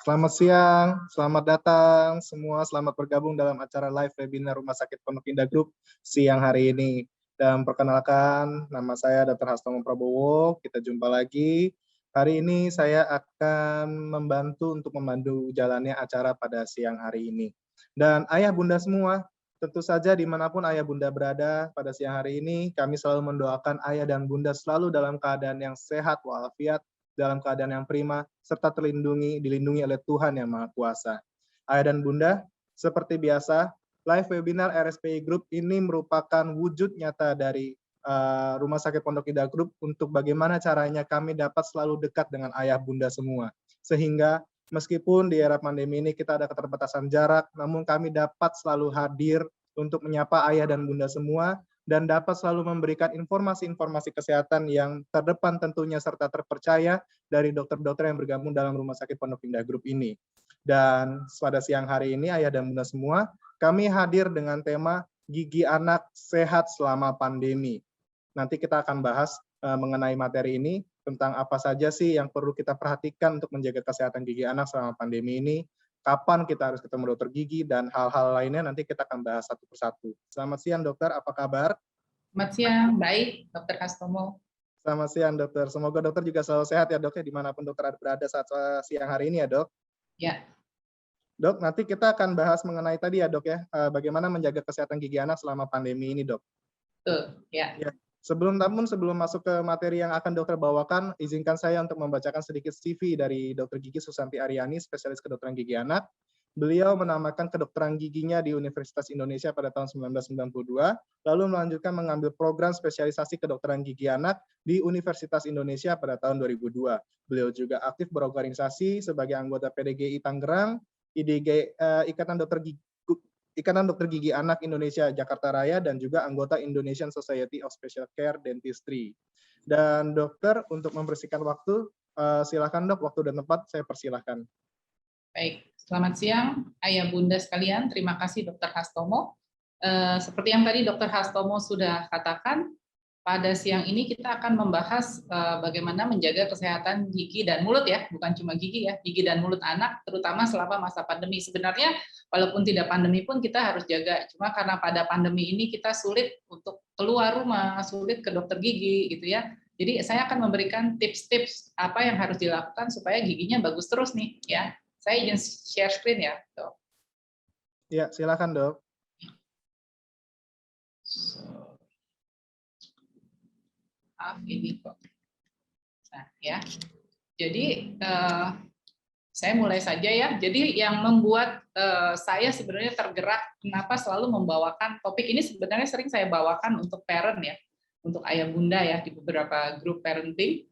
Selamat siang, selamat datang semua, selamat bergabung dalam acara live webinar Rumah Sakit Pondok Indah Group siang hari ini. Dan perkenalkan, nama saya Dr. Hastomo Prabowo, kita jumpa lagi. Hari ini saya akan membantu jalannya acara pada siang hari ini. Dan ayah bunda semua, tentu saja dimanapun ayah bunda berada pada siang hari ini, kami selalu mendoakan ayah dan bunda selalu dalam keadaan yang sehat walafiat, dalam keadaan yang prima, serta dilindungi oleh Tuhan Yang Maha Kuasa. Ayah dan Bunda, seperti biasa, live webinar RSPI Group ini merupakan wujud nyata dari Rumah Sakit Pondok Indah Group untuk bagaimana caranya kami dapat selalu dekat dengan ayah bunda semua. Sehingga meskipun di era pandemi ini kita ada keterbatasan jarak, namun kami dapat selalu hadir untuk menyapa ayah dan bunda semua, dan dapat selalu memberikan informasi-informasi kesehatan yang terdepan tentunya serta terpercaya dari dokter-dokter yang bergabung dalam Rumah Sakit Pondok Indah Group ini. Dan pada siang hari ini, ayah dan bunda semua, kami hadir dengan tema Gigi Anak Sehat Selama Pandemi. Nanti kita akan bahas mengenai materi ini, tentang apa saja sih yang perlu kita perhatikan untuk menjaga kesehatan gigi anak selama pandemi ini, kapan kita harus ketemu dokter gigi, dan hal-hal lainnya nanti kita akan bahas satu persatu. Selamat siang dokter, apa kabar? Selamat siang, baik Dokter Hastomo. Selamat siang dokter, semoga dokter juga selalu sehat ya dok ya, dimanapun dokter berada saat siang hari ini ya dok. Ya. Dok, nanti kita akan bahas mengenai tadi ya dok ya, bagaimana menjaga kesehatan gigi anak selama pandemi ini dok. Betul, ya. Sebelum masuk ke materi yang akan dokter bawakan, izinkan saya untuk membacakan sedikit CV dari Dr. Gigi Susanti Aryani, spesialis kedokteran gigi anak. Beliau menamakan kedokteran giginya di Universitas Indonesia pada tahun 1992, lalu melanjutkan mengambil program spesialisasi kedokteran gigi anak di Universitas Indonesia pada tahun 2002. Beliau juga aktif berorganisasi sebagai anggota PDGI Tangerang, Ikatan Dokter Gigi Anak Indonesia Jakarta Raya, dan juga anggota Indonesian Society of Special Care Dentistry. Dan dokter, untuk membersihkan waktu, silakan dok, waktu dan tempat saya persilahkan. Baik, selamat siang ayah bunda sekalian, terima kasih Dokter Hastomo. Seperti yang tadi Dokter Hastomo sudah katakan, pada siang ini kita akan membahas bagaimana menjaga kesehatan gigi dan mulut ya, bukan cuma gigi ya, gigi dan mulut anak, terutama selama masa pandemi. Sebenarnya walaupun tidak pandemi pun kita harus jaga, cuma karena pada pandemi ini kita sulit untuk keluar rumah, sulit ke dokter gigi gitu ya. Jadi saya akan memberikan tips-tips apa yang harus dilakukan supaya giginya bagus terus nih ya. Saya izin share screen ya, dok. Ya, silakan dok. Ini kok. Nah, ya. Jadi saya mulai saja ya. Jadi yang membuat saya sebenarnya tergerak kenapa selalu membawakan topik ini, sebenarnya sering saya bawakan untuk parent ya, untuk ayah bunda ya di beberapa grup parenting.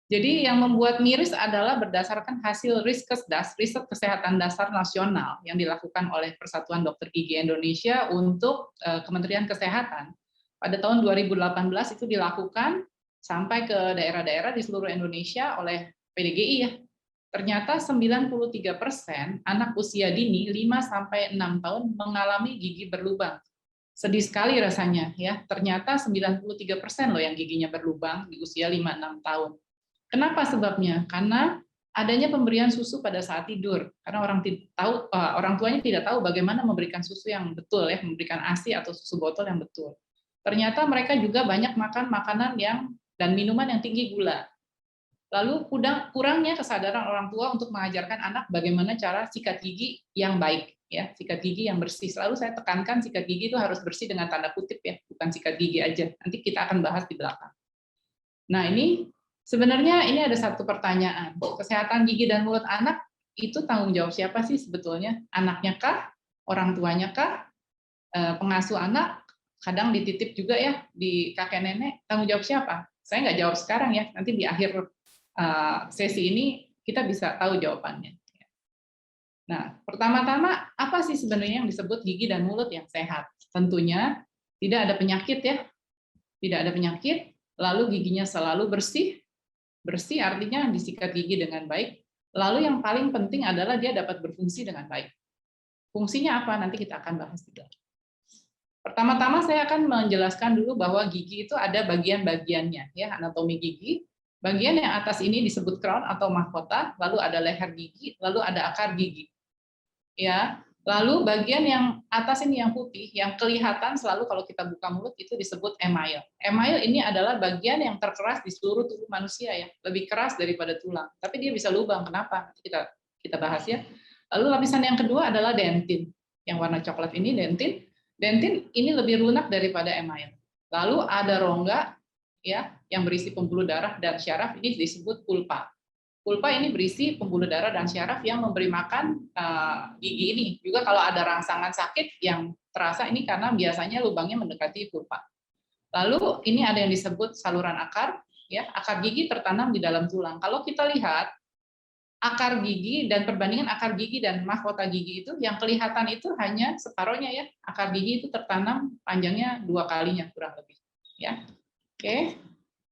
Jadi yang membuat miris adalah berdasarkan hasil Riskesdas, riset kesehatan dasar nasional yang dilakukan oleh Persatuan Dokter Gigi Indonesia untuk Kementerian Kesehatan. Pada tahun 2018 itu dilakukan sampai ke daerah-daerah di seluruh Indonesia oleh PDGI ya. Ternyata 93% anak usia dini 5-6 tahun mengalami gigi berlubang. Sedih sekali rasanya ya. Ternyata 93% loh yang giginya berlubang di usia 5-6 tahun. Kenapa sebabnya? Karena adanya pemberian susu pada saat tidur. Karena orang tuanya tidak tahu bagaimana memberikan susu yang betul ya, memberikan ASI atau susu botol yang betul. Ternyata mereka juga banyak makan makanan dan minuman yang tinggi gula. Lalu kurangnya kesadaran orang tua untuk mengajarkan anak bagaimana cara sikat gigi yang baik ya, sikat gigi yang bersih. Selalu saya tekankan sikat gigi itu harus bersih dengan tanda kutip ya, bukan sikat gigi aja. Nanti kita akan bahas di belakang. Nah, sebenarnya ini ada satu pertanyaan. Kesehatan gigi dan mulut anak itu tanggung jawab siapa sih sebetulnya? Anaknya kah? Orang tuanya kah? Pengasuh anak? Kadang dititip juga ya di kakek nenek. Tanggung jawab siapa? Saya nggak jawab sekarang ya. Nanti di akhir sesi ini kita bisa tahu jawabannya. Nah, pertama-tama apa sih sebenarnya yang disebut gigi dan mulut yang sehat? Tentunya tidak ada penyakit ya. Tidak ada penyakit, lalu giginya selalu bersih. Bersih artinya disikat gigi dengan baik. Lalu yang paling penting adalah dia dapat berfungsi dengan baik. Fungsinya apa? Nanti kita akan bahas juga. Pertama-tama saya akan menjelaskan dulu bahwa gigi itu ada bagian-bagiannya, ya, anatomi gigi. Bagian yang atas ini disebut crown atau mahkota, lalu ada leher gigi, lalu ada akar gigi. Ya, lalu bagian yang atas ini yang putih, yang kelihatan selalu kalau kita buka mulut itu disebut email. Email ini adalah bagian yang terkeras di seluruh tubuh manusia ya, lebih keras daripada tulang. Tapi dia bisa lubang. Kenapa? Nanti kita bahas ya. Lalu lapisan yang kedua adalah dentin. Yang warna coklat ini dentin. Dentin ini lebih lunak daripada email. Lalu ada rongga ya yang berisi pembuluh darah dan syaraf, ini disebut pulpa. Pulpa ini berisi pembuluh darah dan syaraf yang memberi makan gigi ini. Juga kalau ada rangsangan sakit yang terasa ini karena biasanya lubangnya mendekati pulpa. Lalu ini ada yang disebut saluran akar, ya. Akar gigi tertanam di dalam tulang. Kalau kita lihat akar gigi dan perbandingan akar gigi dan mahkota gigi itu yang kelihatan itu hanya separohnya ya. Akar gigi itu tertanam panjangnya 2 kalinya kurang lebih, ya. Oke.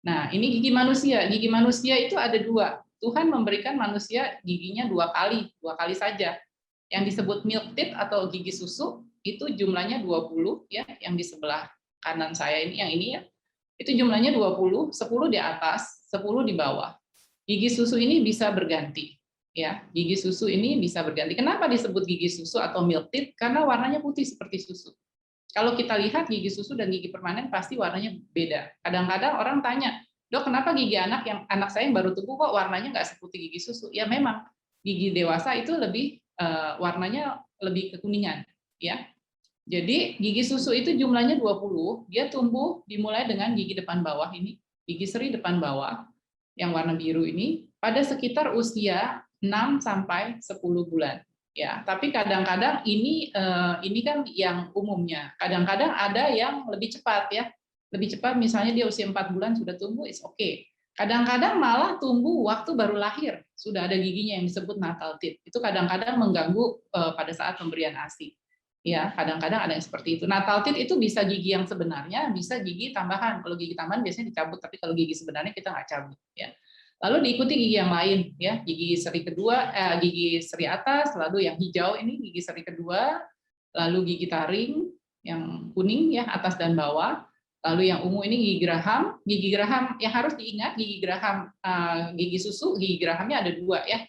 Nah, ini gigi manusia. Gigi manusia itu ada 2. Tuhan memberikan manusia giginya 2 kali saja. Yang disebut milk teeth atau gigi susu itu jumlahnya 20 ya, yang di sebelah kanan saya ini, yang ini ya. Itu jumlahnya 20, 10 di atas, 10 di bawah. Gigi susu ini bisa berganti ya. Gigi susu ini bisa berganti. Kenapa disebut gigi susu atau milk teeth? Karena warnanya putih seperti susu. Kalau kita lihat gigi susu dan gigi permanen pasti warnanya beda. Kadang-kadang orang tanya, "Dok, kenapa gigi anak saya yang baru tumbuh kok warnanya nggak seputih gigi susu?" Ya memang gigi dewasa itu lebih warnanya lebih kekuningan, ya. Jadi gigi susu itu jumlahnya 20, dia tumbuh dimulai dengan gigi depan bawah ini, gigi seri depan bawah yang warna biru ini pada sekitar usia 6 sampai 10 bulan. Ya, tapi kadang-kadang ini kan yang umumnya. Kadang-kadang ada yang lebih cepat ya. Lebih cepat misalnya dia usia 4 bulan sudah tumbuh, is okay. Kadang-kadang malah tumbuh waktu baru lahir, sudah ada giginya yang disebut natal teeth. Itu kadang-kadang mengganggu pada saat pemberian ASI. Ya, kadang-kadang ada yang seperti itu. Natal teeth itu bisa gigi yang sebenarnya, bisa gigi tambahan. Kalau gigi tambahan biasanya dicabut, tapi kalau gigi sebenarnya kita nggak cabut ya. Lalu diikuti gigi yang lain ya, gigi seri kedua, gigi seri atas, lalu yang hijau ini gigi seri kedua, lalu gigi taring yang kuning ya atas dan bawah, lalu yang ungu ini gigi geraham yang harus diingat gigi geraham, gigi susu, gigi gerahamnya ada 2 ya,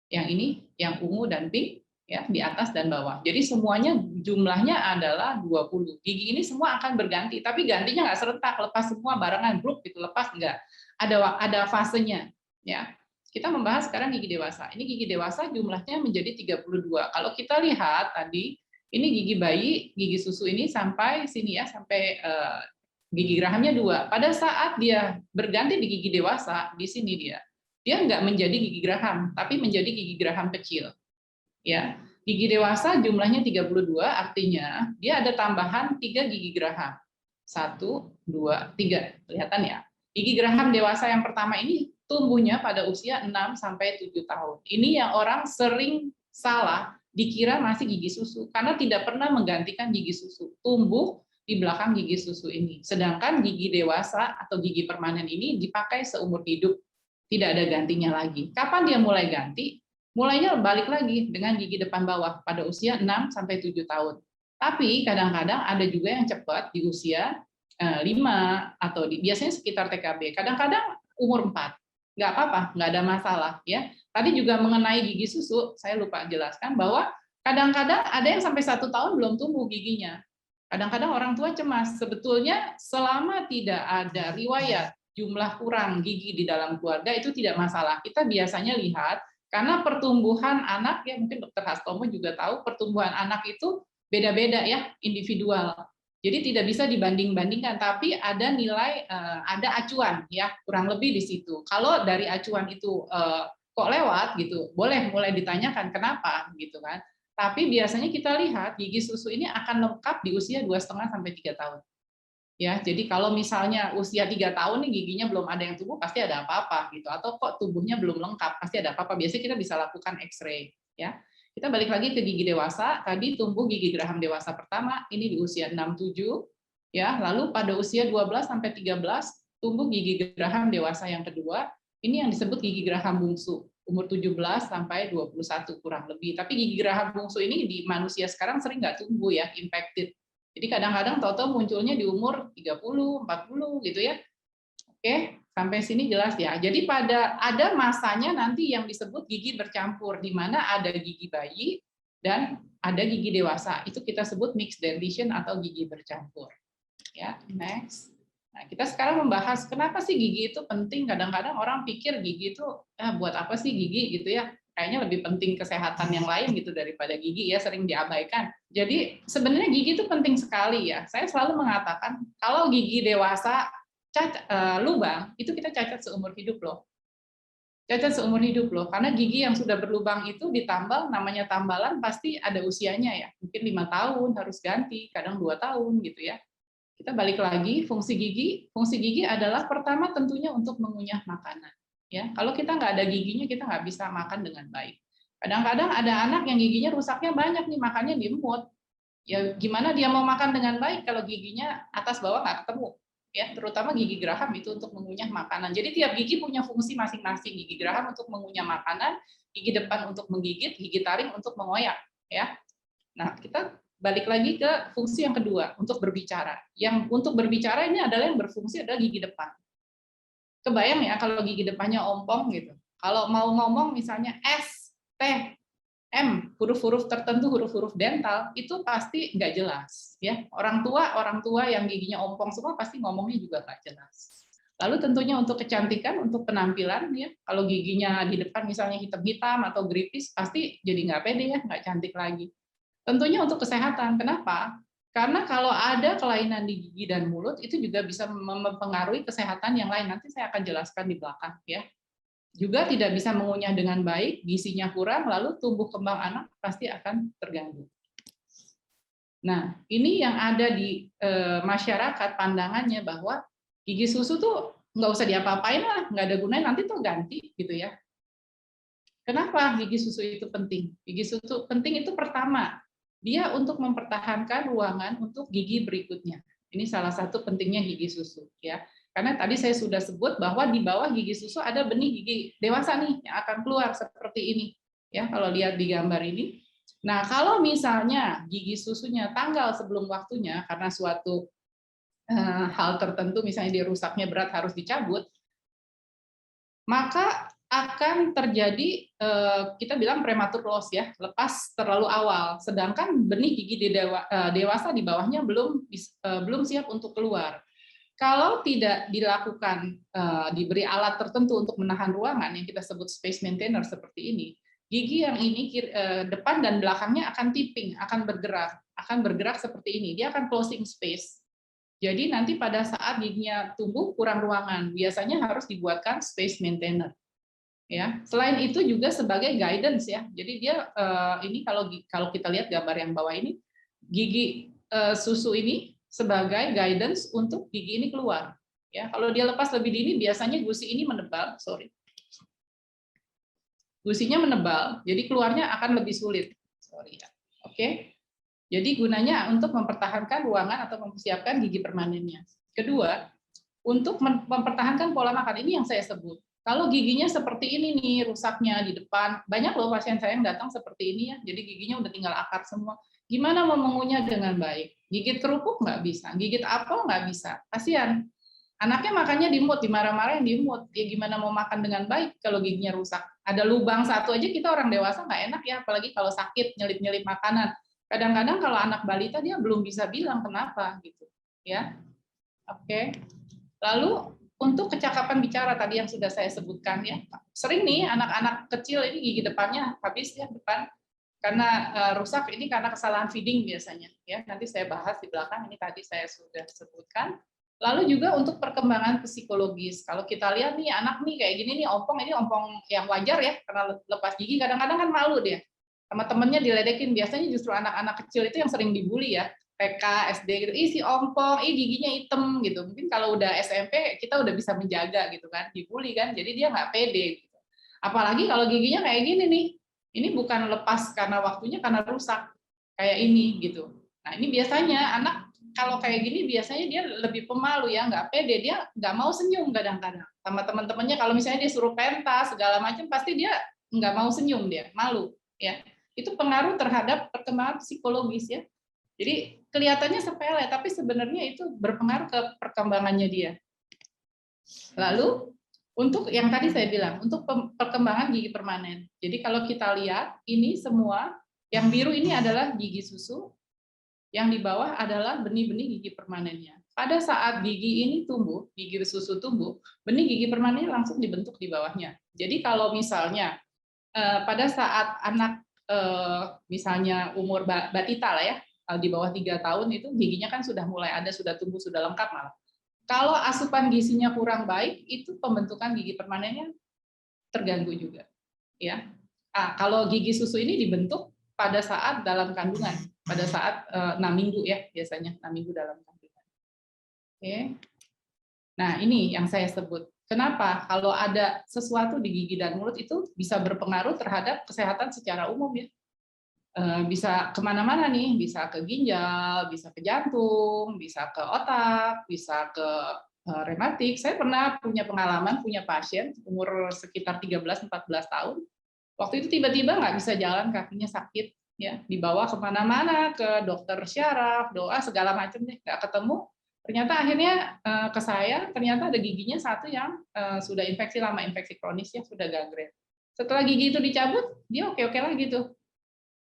yang ini yang ungu dan pink ya di atas dan bawah. Jadi semuanya jumlahnya adalah 20. Gigi ini semua akan berganti, tapi gantinya nggak serentak, lepas semua barengan, grup gitu, lepas enggak. Ada fasenya. Ya, kita membahas sekarang gigi dewasa. Ini gigi dewasa jumlahnya menjadi 32. Kalau kita lihat tadi, ini gigi bayi, gigi susu ini sampai sini ya, sampai gigi gerahamnya 2. Pada saat dia berganti di gigi dewasa, di sini dia nggak menjadi gigi geraham, tapi menjadi gigi geraham kecil. Ya, gigi dewasa jumlahnya 32, artinya dia ada tambahan 3 gigi geraham. 1, 2, 3. Kelihatan ya? Gigi geraham dewasa yang pertama ini tumbuhnya pada usia 6 sampai 7 tahun. Ini yang orang sering salah dikira masih gigi susu karena tidak pernah menggantikan gigi susu. Tumbuh di belakang gigi susu ini. Sedangkan gigi dewasa atau gigi permanen ini dipakai seumur hidup. Tidak ada gantinya lagi. Kapan dia mulai ganti? Mulainya balik lagi dengan gigi depan bawah pada usia 6 sampai 7 tahun. Tapi kadang-kadang ada juga yang cepat di usia 5 atau biasanya sekitar TKB. Kadang-kadang umur 4. Nggak apa-apa, nggak ada masalah ya. Tadi juga mengenai gigi susu, saya lupa jelaskan bahwa kadang-kadang ada yang sampai 1 tahun belum tumbuh giginya. Kadang-kadang orang tua cemas. Sebetulnya selama tidak ada riwayat jumlah kurang gigi di dalam keluarga itu tidak masalah. Kita biasanya lihat karena pertumbuhan anak ya, mungkin Dokter Hastomo juga tahu pertumbuhan anak itu beda-beda ya, individual. Jadi tidak bisa dibanding-bandingkan, tapi ada nilai, ada acuan ya, kurang lebih di situ. Kalau dari acuan itu kok lewat gitu, boleh mulai ditanyakan kenapa gitu kan. Tapi biasanya kita lihat gigi susu ini akan lengkap di usia 2,5 sampai 3 tahun. Ya, jadi kalau misalnya usia 3 tahun nih giginya belum ada yang tumbuh, pasti ada apa-apa gitu. Atau kok tubuhnya belum lengkap, pasti ada apa-apa. Biasanya kita bisa lakukan X-ray ya. Kita balik lagi ke gigi dewasa, tadi tumbuh gigi geraham dewasa pertama, ini di usia 6-7, ya. Lalu pada usia 12 sampai 13 tumbuh gigi geraham dewasa yang kedua, ini yang disebut gigi geraham bungsu, umur 17 sampai 21 kurang lebih. Tapi gigi geraham bungsu ini di manusia sekarang sering nggak tumbuh ya, impacted. Jadi kadang-kadang tahu-tahu munculnya di umur 30, 40 gitu ya. Oke, Sampai sini jelas ya. Jadi ada masanya nanti yang disebut gigi bercampur, di mana ada gigi bayi dan ada gigi dewasa. Itu kita sebut mixed dentition atau gigi bercampur. Ya, next. Nah, kita sekarang membahas kenapa sih gigi itu penting. Kadang-kadang orang pikir gigi itu buat apa sih gigi gitu ya. Kayaknya lebih penting kesehatan yang lain gitu daripada gigi ya, sering diabaikan. Jadi sebenarnya gigi itu penting sekali ya. Saya selalu mengatakan kalau gigi dewasa lubang itu kita cacat seumur hidup loh. Cacat seumur hidup loh, karena gigi yang sudah berlubang itu ditambal, namanya tambalan pasti ada usianya ya. Mungkin 5 tahun harus ganti, kadang 2 tahun gitu ya. Kita balik lagi, fungsi gigi adalah pertama tentunya untuk mengunyah makanan. Ya, kalau kita nggak ada giginya, kita nggak bisa makan dengan baik. Kadang-kadang ada anak yang giginya rusaknya banyak nih, makannya di emut. Ya gimana dia mau makan dengan baik kalau giginya atas bawah nggak ketemu? Ya, terutama gigi geraham itu untuk mengunyah makanan. Jadi tiap gigi punya fungsi masing-masing. Gigi geraham untuk mengunyah makanan, gigi depan untuk menggigit, gigi taring untuk mengoyak. Ya, nah kita balik lagi ke fungsi yang kedua untuk berbicara. Yang untuk berbicara ini adalah yang berfungsi adalah gigi depan. Kebayang ya kalau gigi depannya ompong gitu. Kalau mau ngomong misalnya S, T, M, huruf-huruf tertentu, huruf-huruf dental itu pasti nggak jelas ya. Orang tua yang giginya ompong semua pasti ngomongnya juga nggak jelas. Lalu tentunya untuk kecantikan, untuk penampilan ya, kalau giginya di depan misalnya hitam-hitam atau gripis pasti jadi nggak pede ya, nggak cantik lagi. Tentunya untuk kesehatan. Kenapa? Karena kalau ada kelainan di gigi dan mulut itu juga bisa mempengaruhi kesehatan yang lain. Nanti saya akan jelaskan di belakang ya. Juga tidak bisa mengunyah dengan baik, gizinya kurang, lalu tumbuh kembang anak pasti akan terganggu. Nah, ini yang ada di masyarakat pandangannya bahwa gigi susu tuh nggak usah diapa-apain lah, nggak ada gunanya, nanti tuh ganti gitu ya. Kenapa gigi susu itu penting? Gigi susu penting itu pertama, dia untuk mempertahankan ruangan untuk gigi berikutnya. Ini salah satu pentingnya gigi susu ya. Karena tadi saya sudah sebut bahwa di bawah gigi susu ada benih gigi dewasa nih yang akan keluar seperti ini. Ya, kalau lihat di gambar ini. Nah, kalau misalnya gigi susunya tanggal sebelum waktunya karena suatu hal tertentu, misalnya dia rusaknya berat harus dicabut, maka akan terjadi kita bilang prematur loss ya, lepas terlalu awal. Sedangkan benih gigi dewasa di bawahnya belum siap untuk keluar. Kalau tidak dilakukan, diberi alat tertentu untuk menahan ruangan yang kita sebut space maintainer seperti ini, gigi yang ini depan dan belakangnya akan tipping, akan bergerak seperti ini. Dia akan closing space. Jadi nanti pada saat giginya tumbuh kurang ruangan, biasanya harus dibuatkan space maintainer. Ya, selain itu juga sebagai guidance ya. Jadi dia ini kalau kita lihat gambar yang bawah ini, gigi susu ini sebagai guidance untuk gigi ini keluar. Ya, kalau dia lepas lebih dini biasanya gusi ini menebal, gusinya menebal, jadi keluarnya akan lebih sulit. Ya. Oke. Jadi gunanya untuk mempertahankan ruangan atau mempersiapkan gigi permanennya. Kedua, untuk mempertahankan pola makan ini yang saya sebut. Kalau giginya seperti ini nih rusaknya di depan, banyak loh pasien saya yang datang seperti ini ya, jadi giginya udah tinggal akar semua. Gimana mau mengunyah dengan baik? Gigit kerupuk nggak bisa, gigit apel nggak bisa. Kasihan. Anaknya makannya di mut, dimarah-marahin di mut. Ya gimana mau makan dengan baik kalau giginya rusak? Ada lubang satu aja kita orang dewasa nggak enak ya, apalagi kalau sakit nyelip-nyelip makanan. Kadang-kadang kalau anak balita dia belum bisa bilang kenapa gitu, ya. Oke. Lalu untuk kecakapan bicara tadi yang sudah saya sebutkan ya, sering nih anak-anak kecil ini gigi depannya habis ya depan karena rusak ini karena kesalahan feeding biasanya ya. Nanti saya bahas di belakang, ini tadi saya sudah sebutkan. Lalu juga untuk perkembangan psikologis. Kalau kita lihat nih anak nih kayak gini nih ompong, ini ompong yang wajar ya karena lepas gigi, kadang-kadang kan malu dia. Sama temennya diledekin, biasanya justru anak-anak kecil itu yang sering dibully ya. TK, SD gitu, si ompong, giginya hitam gitu. Mungkin kalau udah SMP kita udah bisa menjaga gitu kan, dibully kan, jadi dia nggak pede. Gitu. Apalagi kalau giginya kayak gini nih, ini bukan lepas karena waktunya, karena rusak kayak ini gitu. Nah ini biasanya anak kalau kayak gini biasanya dia lebih pemalu ya, nggak pede, dia nggak mau senyum kadang-kadang sama teman-temannya. Kalau misalnya dia suruh pentas segala macam, pasti dia nggak mau senyum, dia malu ya. Itu pengaruh terhadap perkembangan psikologis ya. Jadi kelihatannya sepele, tapi sebenarnya itu berpengaruh ke perkembangannya dia. Lalu untuk yang tadi saya bilang, untuk perkembangan gigi permanen. Jadi kalau kita lihat, ini semua, yang biru ini adalah gigi susu, yang di bawah adalah benih-benih gigi permanennya. Pada saat gigi ini tumbuh, gigi susu tumbuh, benih gigi permanennya langsung dibentuk di bawahnya. Jadi kalau misalnya pada saat anak misalnya umur batita lah ya, di bawah 3 tahun itu giginya kan sudah mulai ada, sudah tumbuh, sudah lengkap malah. Kalau asupan gizinya kurang baik, itu pembentukan gigi permanennya terganggu juga. Ya, kalau gigi susu ini dibentuk pada saat dalam kandungan, pada saat 6 minggu ya, biasanya 6 minggu dalam kandungan. Oke. Nah, ini yang saya sebut. Kenapa? Kalau ada sesuatu di gigi dan mulut itu bisa berpengaruh terhadap kesehatan secara umum ya. Bisa kemana-mana nih, bisa ke ginjal, bisa ke jantung, bisa ke otak, bisa ke rematik. Saya pernah punya pengalaman, punya pasien umur sekitar 13-14 tahun. Waktu itu tiba-tiba nggak bisa jalan, kakinya sakit, ya dibawa kemana-mana, ke dokter syaraf, doa segala macam deh, nggak ketemu. Ternyata akhirnya ke saya, ternyata ada giginya satu yang sudah infeksi lama, infeksi kronis ya, sudah gangrene. Setelah gigi itu dicabut, dia oke-oke lagi tuh.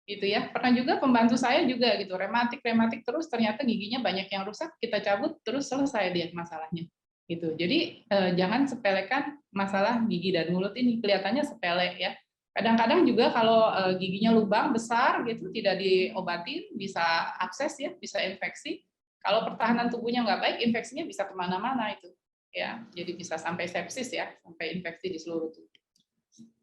Gitu ya. Pernah juga pembantu saya juga gitu, rematik terus ternyata giginya banyak yang rusak, kita cabut terus selesai dia masalahnya. Gitu. Jadi jangan sepelekan masalah gigi dan mulut ini, kelihatannya sepele ya. Kadang-kadang juga kalau giginya lubang besar gitu tidak diobatin bisa abses ya, bisa infeksi. Kalau pertahanan tubuhnya nggak baik, infeksinya bisa kemana-mana itu ya. Jadi bisa sampai sepsis ya, sampai infeksi di seluruh tubuh.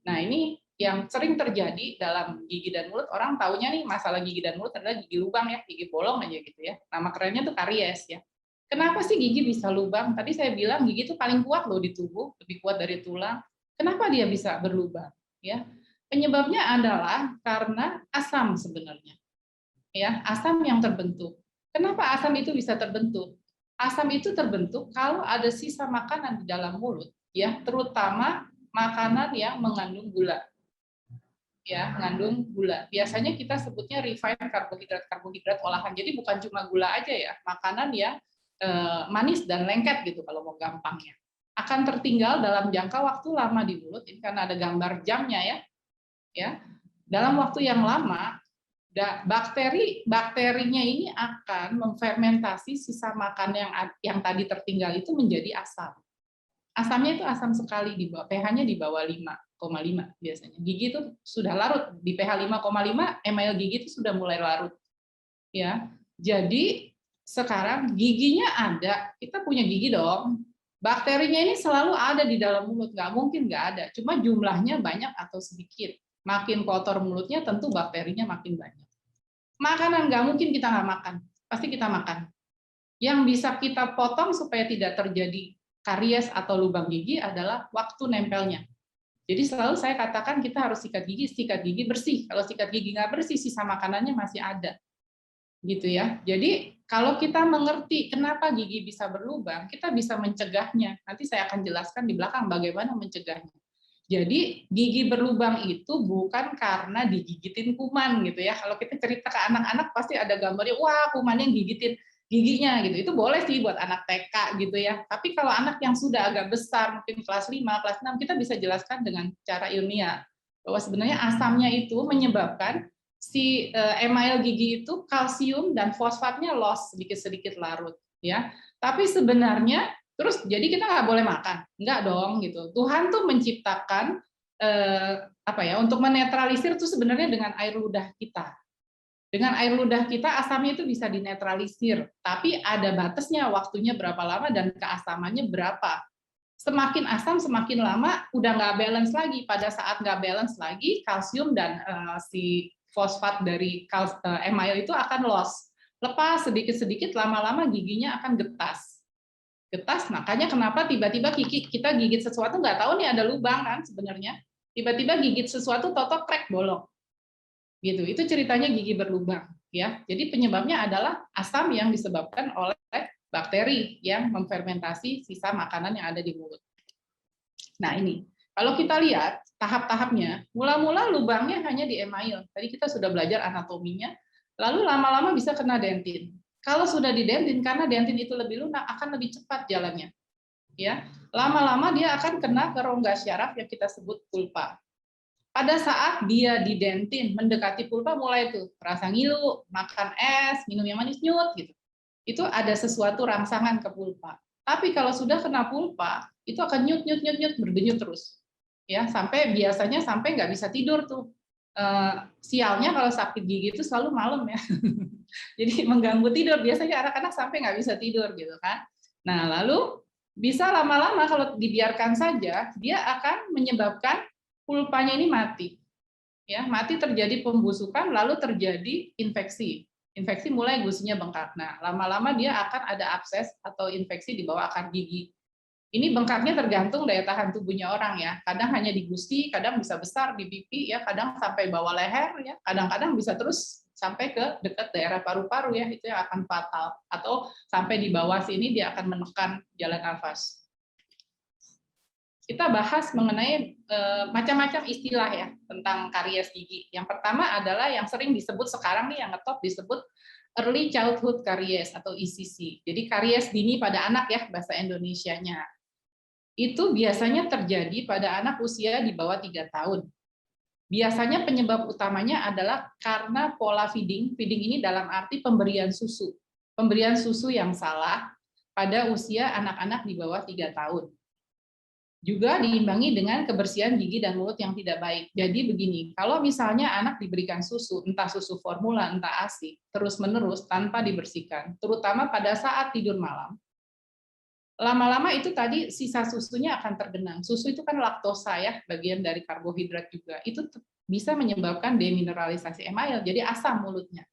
Nah, ini yang sering terjadi dalam gigi dan mulut, orang taunya nih masalah gigi dan mulut adalah gigi lubang ya, gigi bolong aja gitu ya. Nama kerennya tuh karies ya. Kenapa sih gigi bisa lubang? Tadi saya bilang gigi itu paling kuat loh di tubuh, lebih kuat dari tulang. Kenapa dia bisa berlubang? Ya, penyebabnya adalah karena asam sebenarnya. Ya, asam yang terbentuk. Kenapa asam itu bisa terbentuk? Asam itu terbentuk kalau ada sisa makanan di dalam mulut, ya, terutama makanan yang mengandung gula. Ya, mengandung gula. Biasanya kita sebutnya refined karbohidrat olahan. Jadi bukan cuma gula aja ya, makanan yang manis dan lengket gitu kalau mau gampangnya. Akan tertinggal dalam jangka waktu lama di mulut, ini karena ada gambar jamnya ya. Ya. Dalam waktu yang lama, bakterinya ini akan memfermentasi sisa makan yang tadi tertinggal itu menjadi asam. Asamnya itu asam sekali, di bawah pH-nya di bawah 5,5 biasanya. Gigi itu sudah larut di pH 5,5, email gigi itu sudah mulai larut. Ya. Jadi sekarang giginya ada, kita punya gigi dong. Bakterinya ini selalu ada di dalam mulut, nggak mungkin nggak ada. Cuma jumlahnya banyak atau sedikit. Makin kotor mulutnya, tentu bakterinya makin banyak. Makanan nggak mungkin kita nggak makan, pasti kita makan. Yang bisa kita potong supaya tidak terjadi karies atau lubang gigi adalah waktu nempelnya. Jadi selalu saya katakan kita harus sikat gigi bersih. Kalau sikat gigi nggak bersih, sisa makanannya masih ada. Gitu ya. Jadi kalau kita mengerti kenapa gigi bisa berlubang, kita bisa mencegahnya. Nanti saya akan jelaskan di belakang bagaimana mencegahnya. Jadi gigi berlubang itu bukan karena digigitin kuman gitu ya. Kalau kita cerita ke anak-anak pasti ada gambarnya, wah kumannya gigitin giginya gitu. Itu boleh sih buat anak TK gitu ya. Tapi kalau anak yang sudah agak besar, mungkin kelas 5, kelas 6, kita bisa jelaskan dengan cara ilmiah bahwa sebenarnya asamnya itu menyebabkan si email gigi itu kalsium dan fosfatnya loss sedikit-sedikit larut ya. Tapi sebenarnya terus jadi kita nggak boleh makan, nggak dong gitu. Tuhan tuh menciptakan untuk menetralisir tuh sebenarnya dengan air ludah kita. Dengan air ludah kita asamnya itu bisa dinetralisir, tapi ada batasnya waktunya berapa lama dan keasamannya berapa. Semakin asam semakin lama udah nggak balance lagi. Pada saat nggak balance lagi, kalsium dan si fosfat dari email itu akan loss. Lepas sedikit-sedikit lama-lama giginya akan getas. Makanya kenapa tiba-tiba kita gigit sesuatu nggak tahu nih ada lubang kan sebenarnya, tiba-tiba gigit sesuatu totok krek bolong gitu. Itu ceritanya gigi berlubang ya. Jadi penyebabnya adalah asam yang disebabkan oleh bakteri yang memfermentasi sisa makanan yang ada di mulut. Nah ini kalau kita lihat tahap-tahapnya, mula-mula lubangnya hanya di email, tadi kita sudah belajar anatominya, lalu lama-lama bisa kena dentin. Kalau sudah di dentin, karena dentin itu lebih lunak, akan lebih cepat jalannya. ya. Lama-lama dia akan kena ke rongga syaraf yang kita sebut pulpa. Pada saat dia di dentin mendekati pulpa, mulai tuh rasa ngilu, makan es, minum yang manis, nyut gitu. Itu ada sesuatu rangsangan ke pulpa. Tapi kalau sudah kena pulpa, itu akan nyut berdenyut terus. Ya, biasanya sampai nggak bisa tidur tuh. Sialnya kalau sakit gigi itu selalu malam ya. Jadi mengganggu tidur, biasanya anak-anak sampai nggak bisa tidur gitu kan. Nah, lalu bisa lama-lama kalau dibiarkan saja, dia akan menyebabkan pulpanya ini mati. Ya, mati, terjadi pembusukan, lalu terjadi infeksi. Infeksi mulai gusinya bengkak. Nah, lama-lama dia akan ada abses atau infeksi di bawah akar gigi. Ini bengkaknya tergantung daya tahan tubuhnya orang ya. Kadang hanya di gusi, kadang bisa besar di pipi ya, kadang sampai bawah leher ya, kadang-kadang bisa terus sampai ke dekat daerah paru-paru ya, itu yang akan fatal. Atau sampai di bawah sini dia akan menekan jalan nafas. Kita bahas mengenai macam-macam istilah ya tentang karies gigi. Yang pertama adalah yang sering disebut sekarang nih, yang ngetop disebut early childhood caries atau ECC. Jadi karies dini pada anak ya bahasa Indonesianya. Itu biasanya terjadi pada anak usia di bawah 3 tahun. Biasanya penyebab utamanya adalah karena pola feeding. Feeding ini dalam arti pemberian susu. Pemberian susu yang salah pada usia anak-anak di bawah 3 tahun. Juga diimbangi dengan kebersihan gigi dan mulut yang tidak baik. Jadi begini, kalau misalnya anak diberikan susu, entah susu formula, entah ASI, terus-menerus tanpa dibersihkan, terutama pada saat tidur malam, lama-lama itu tadi sisa susunya akan tergenang. Susu itu kan laktosa ya, bagian dari karbohidrat juga. Itu bisa menyebabkan demineralisasi email, jadi asam mulutnya.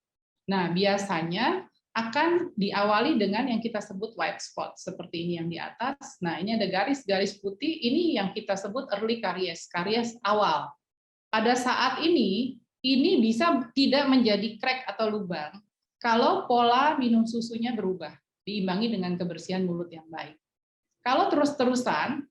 Nah, biasanya akan diawali dengan yang kita sebut white spot, seperti ini yang di atas. Nah, ini ada garis-garis putih, ini yang kita sebut early caries, karies awal. Pada saat ini bisa tidak menjadi crack atau lubang kalau pola minum susunya berubah, diimbangi dengan kebersihan mulut yang baik. Kalau terus-terusan,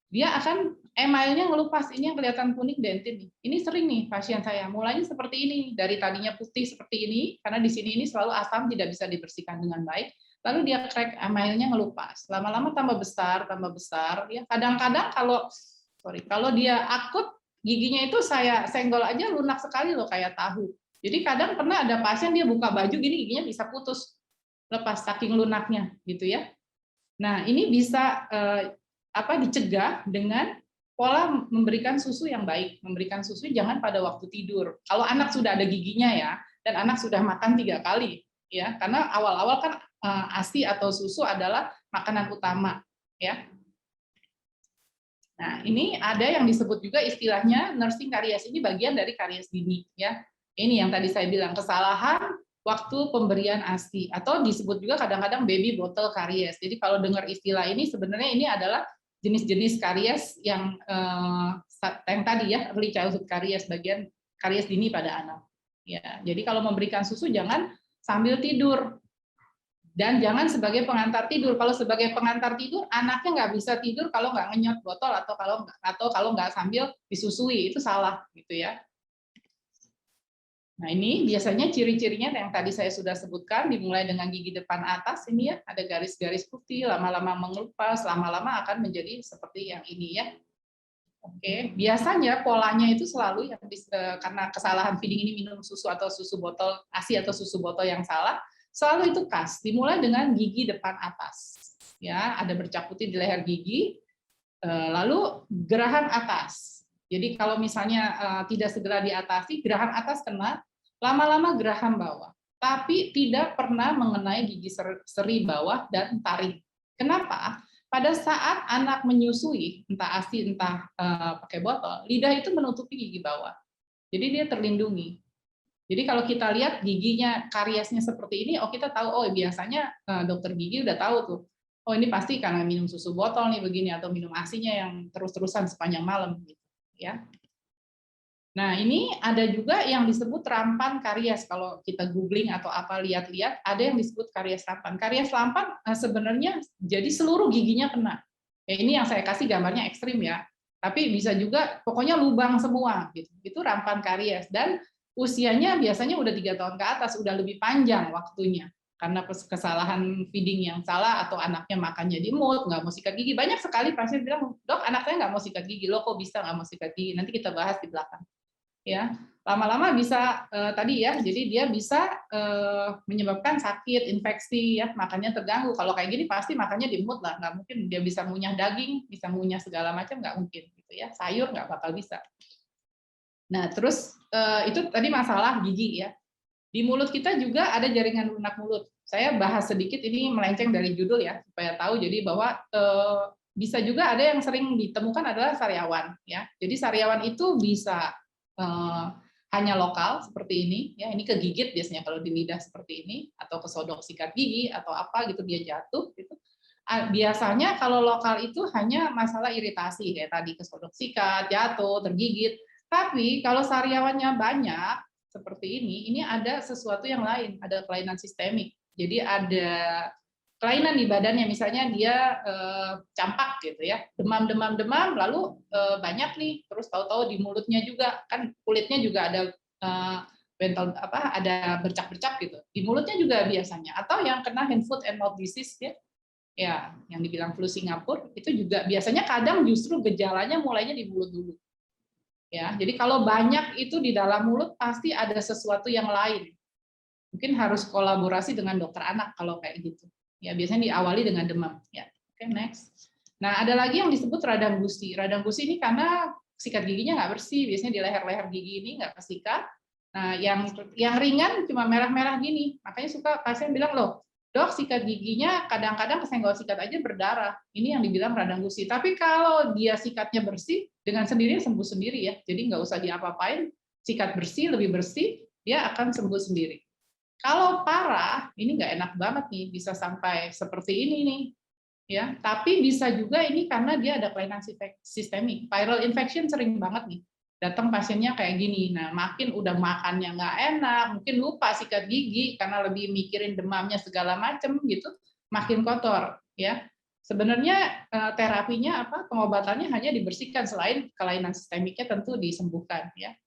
dia akan emailnya ngelupas. Ini yang kelihatan kuning dentin nih. Ini sering nih pasien saya. Mulainya seperti ini, dari tadinya putih seperti ini, karena di sini ini selalu asam tidak bisa dibersihkan dengan baik. Lalu dia crack, emailnya ngelupas. Lama-lama tambah besar. Ya, kadang-kadang kalau dia akut, giginya itu saya senggol aja lunak sekali loh kayak tahu. Jadi kadang pernah ada pasien dia buka baju gini giginya bisa putus lepas saking lunaknya gitu ya. Nah, ini bisa dicegah dengan pola memberikan susu yang baik. Memberikan susu jangan pada waktu tidur. Kalau anak sudah ada giginya ya, dan anak sudah makan 3 kali, ya, karena awal-awal kan ASI atau susu adalah makanan utama, ya. Nah, ini ada yang disebut juga istilahnya nursing karies. Ini bagian dari karies dini, ya. Ini yang tadi saya bilang, kesalahan waktu pemberian ASI, atau disebut juga kadang-kadang baby bottle karies. Jadi kalau dengar istilah ini, sebenarnya ini adalah jenis-jenis karies yang tadi ya, early childhood karies, bagian karies dini pada anak. Ya, jadi kalau memberikan susu jangan sambil tidur. Dan jangan sebagai pengantar tidur. Kalau sebagai pengantar tidur, anaknya nggak bisa tidur kalau nggak ngenyot botol atau kalau nggak sambil disusui, itu salah gitu ya. Nah, ini biasanya ciri-cirinya yang tadi saya sudah sebutkan, dimulai dengan gigi depan atas ini ya, ada garis-garis putih, lama-lama mengelupas, lama-lama akan menjadi seperti yang ini ya. Oke, biasanya polanya itu selalu yang karena kesalahan feeding ini, minum susu atau susu botol ASI atau susu botol yang salah, selalu itu khas, dimulai dengan gigi depan atas. Ya, ada bercak putih di leher gigi, lalu geraham atas. Jadi kalau misalnya tidak segera diatasi, geraham atas kena, lama-lama geraham bawah, tapi tidak pernah mengenai gigi seri bawah dan taring. Kenapa? Pada saat anak menyusui, entah ASI, entah pakai botol, lidah itu menutupi gigi bawah. Jadi dia terlindungi. Jadi kalau kita lihat giginya, kariesnya seperti ini, kita tahu, biasanya dokter gigi udah tahu tuh, ini pasti karena minum susu botol nih begini, atau minum ASI-nya yang terus-terusan sepanjang malam. Gitu, ya. Nah, ini ada juga yang disebut rampan karies. Kalau kita googling atau lihat-lihat, ada yang disebut karies rampan. Karies rampan sebenarnya jadi seluruh giginya kena. Ini yang saya kasih gambarnya ekstrim ya. Tapi bisa juga pokoknya lubang semua gitu. Itu rampan karies, dan usianya biasanya udah 3 tahun ke atas, udah lebih panjang waktunya. karena kesalahan feeding yang salah atau anaknya makannya di mood, nggak mau sikat gigi. Banyak sekali pasien bilang, dok anak saya nggak mau sikat gigi, lo kok bisa nggak mau sikat gigi? Nanti kita bahas di belakang. Ya, lama-lama bisa tadi ya, jadi dia bisa menyebabkan sakit, infeksi ya, makannya terganggu. Kalau kayak gini pasti makannya di mood lah, nggak mungkin dia bisa ngunyah daging, bisa ngunyah segala macam, nggak mungkin gitu ya. Sayur nggak bakal bisa. Nah, terus itu tadi masalah gigi ya. Di mulut kita juga ada jaringan lunak mulut. Saya bahas sedikit ini melenceng dari judul ya, supaya tahu jadi bahwa bisa juga ada yang sering ditemukan adalah sariawan ya. Jadi sariawan itu bisa hanya lokal seperti ini ya, ini kegigit biasanya kalau di lidah seperti ini, atau kesodok sikat gigi atau apa gitu dia jatuh gitu. Biasanya kalau lokal itu hanya masalah iritasi kayak tadi kesodok sikat, jatuh, tergigit. Tapi kalau sariawannya banyak seperti ini ada sesuatu yang lain, ada kelainan sistemik. Jadi ada kelainan di badannya, misalnya dia campak gitu ya, demam, lalu banyak nih, terus tahu-tahu di mulutnya juga, kan kulitnya juga ada bentel ada bercak-bercak gitu, di mulutnya juga biasanya, atau yang kena hand foot and mouth disease ya, yang dibilang flu Singapura itu juga biasanya kadang justru gejalanya mulainya di mulut dulu. Ya, jadi kalau banyak itu di dalam mulut pasti ada sesuatu yang lain. Mungkin harus kolaborasi dengan dokter anak kalau kayak gitu. Ya, biasanya diawali dengan demam. Ya, oke, next. Nah, ada lagi yang disebut radang gusi. Radang gusi ini karena sikat giginya nggak bersih, biasanya di leher-leher gigi ini nggak kesikat. Nah, yang ringan cuma merah-merah gini. Makanya suka pasien bilang, loh, dok, sikat giginya kadang-kadang kesenggol sikat aja berdarah. Ini yang dibilang radang gusi. Tapi kalau dia sikatnya bersih, dengan sendirinya sembuh sendiri ya. Jadi nggak usah diapa-apain, sikat bersih, lebih bersih, dia akan sembuh sendiri. Kalau parah, ini nggak enak banget nih, bisa sampai seperti ini nih. Ya, tapi bisa juga ini karena dia ada kelainan sistemik. Viral infection sering banget nih. Datang pasiennya kayak gini. Nah, makin udah makannya nggak enak, mungkin lupa sikat gigi karena lebih mikirin demamnya segala macem gitu, makin kotor ya. Sebenarnya terapinya apa? Pengobatannya hanya dibersihkan, selain kelainan sistemiknya tentu disembuhkan ya.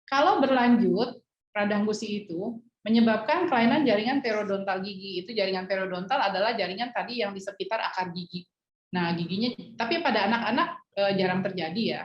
Kalau berlanjut, radang gusi itu menyebabkan kelainan jaringan periodontal gigi. Itu jaringan periodontal adalah jaringan tadi yang di sekitar akar gigi. Nah, giginya, tapi pada anak-anak jarang terjadi ya.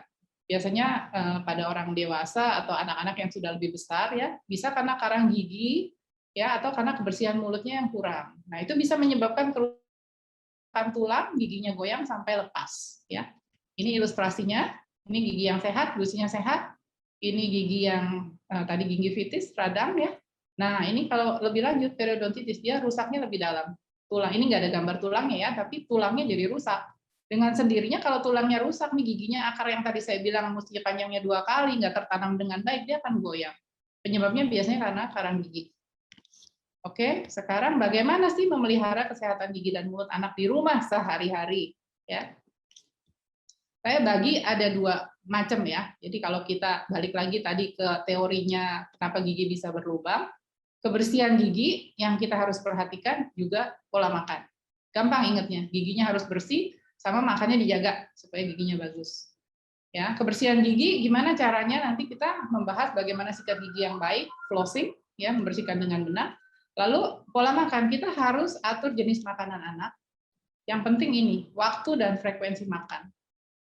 Biasanya pada orang dewasa atau anak-anak yang sudah lebih besar ya, bisa karena karang gigi ya, atau karena kebersihan mulutnya yang kurang. Nah, itu bisa menyebabkan kerusakan tulang, giginya goyang sampai lepas ya. Ini ilustrasinya. Ini gigi yang sehat, gusinya sehat. Ini gigi yang tadi gingivitis, radang ya. Nah, ini kalau lebih lanjut periodontitis, dia rusaknya lebih dalam. Tulang ini nggak ada gambar tulangnya ya, tapi tulangnya jadi rusak. Dengan sendirinya kalau tulangnya rusak nih, giginya akar yang tadi saya bilang mesti panjangnya 2 kali, nggak tertanam dengan baik, dia akan goyang. Penyebabnya biasanya karena karang gigi. Oke, sekarang bagaimana sih memelihara kesehatan gigi dan mulut anak di rumah sehari-hari? Ya, saya bagi ada 2 macam ya. Jadi kalau kita balik lagi tadi ke teorinya kenapa gigi bisa berlubang, kebersihan gigi yang kita harus perhatikan juga pola makan. Gampang ingatnya, giginya harus bersih, sama makannya dijaga supaya giginya bagus. Ya, kebersihan gigi gimana caranya, nanti kita membahas bagaimana sikat gigi yang baik, flossing, ya, membersihkan dengan benar. Lalu pola makan, kita harus atur jenis makanan anak. Yang penting ini, waktu dan frekuensi makan.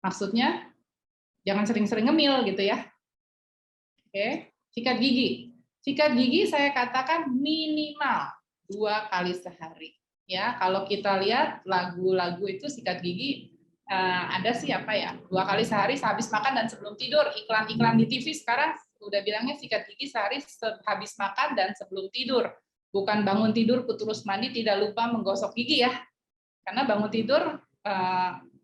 Maksudnya jangan sering-sering ngemil gitu ya. Oke, sikat gigi. Sikat gigi saya katakan minimal 2 kali sehari. Ya, kalau kita lihat lagu-lagu itu sikat gigi ada sih apa ya, 2 kali sehari sehabis makan dan sebelum tidur. Iklan-iklan di TV sekarang udah bilangnya sikat gigi sehari habis makan dan sebelum tidur. Bukan bangun tidur terus mandi tidak lupa menggosok gigi ya. Karena bangun tidur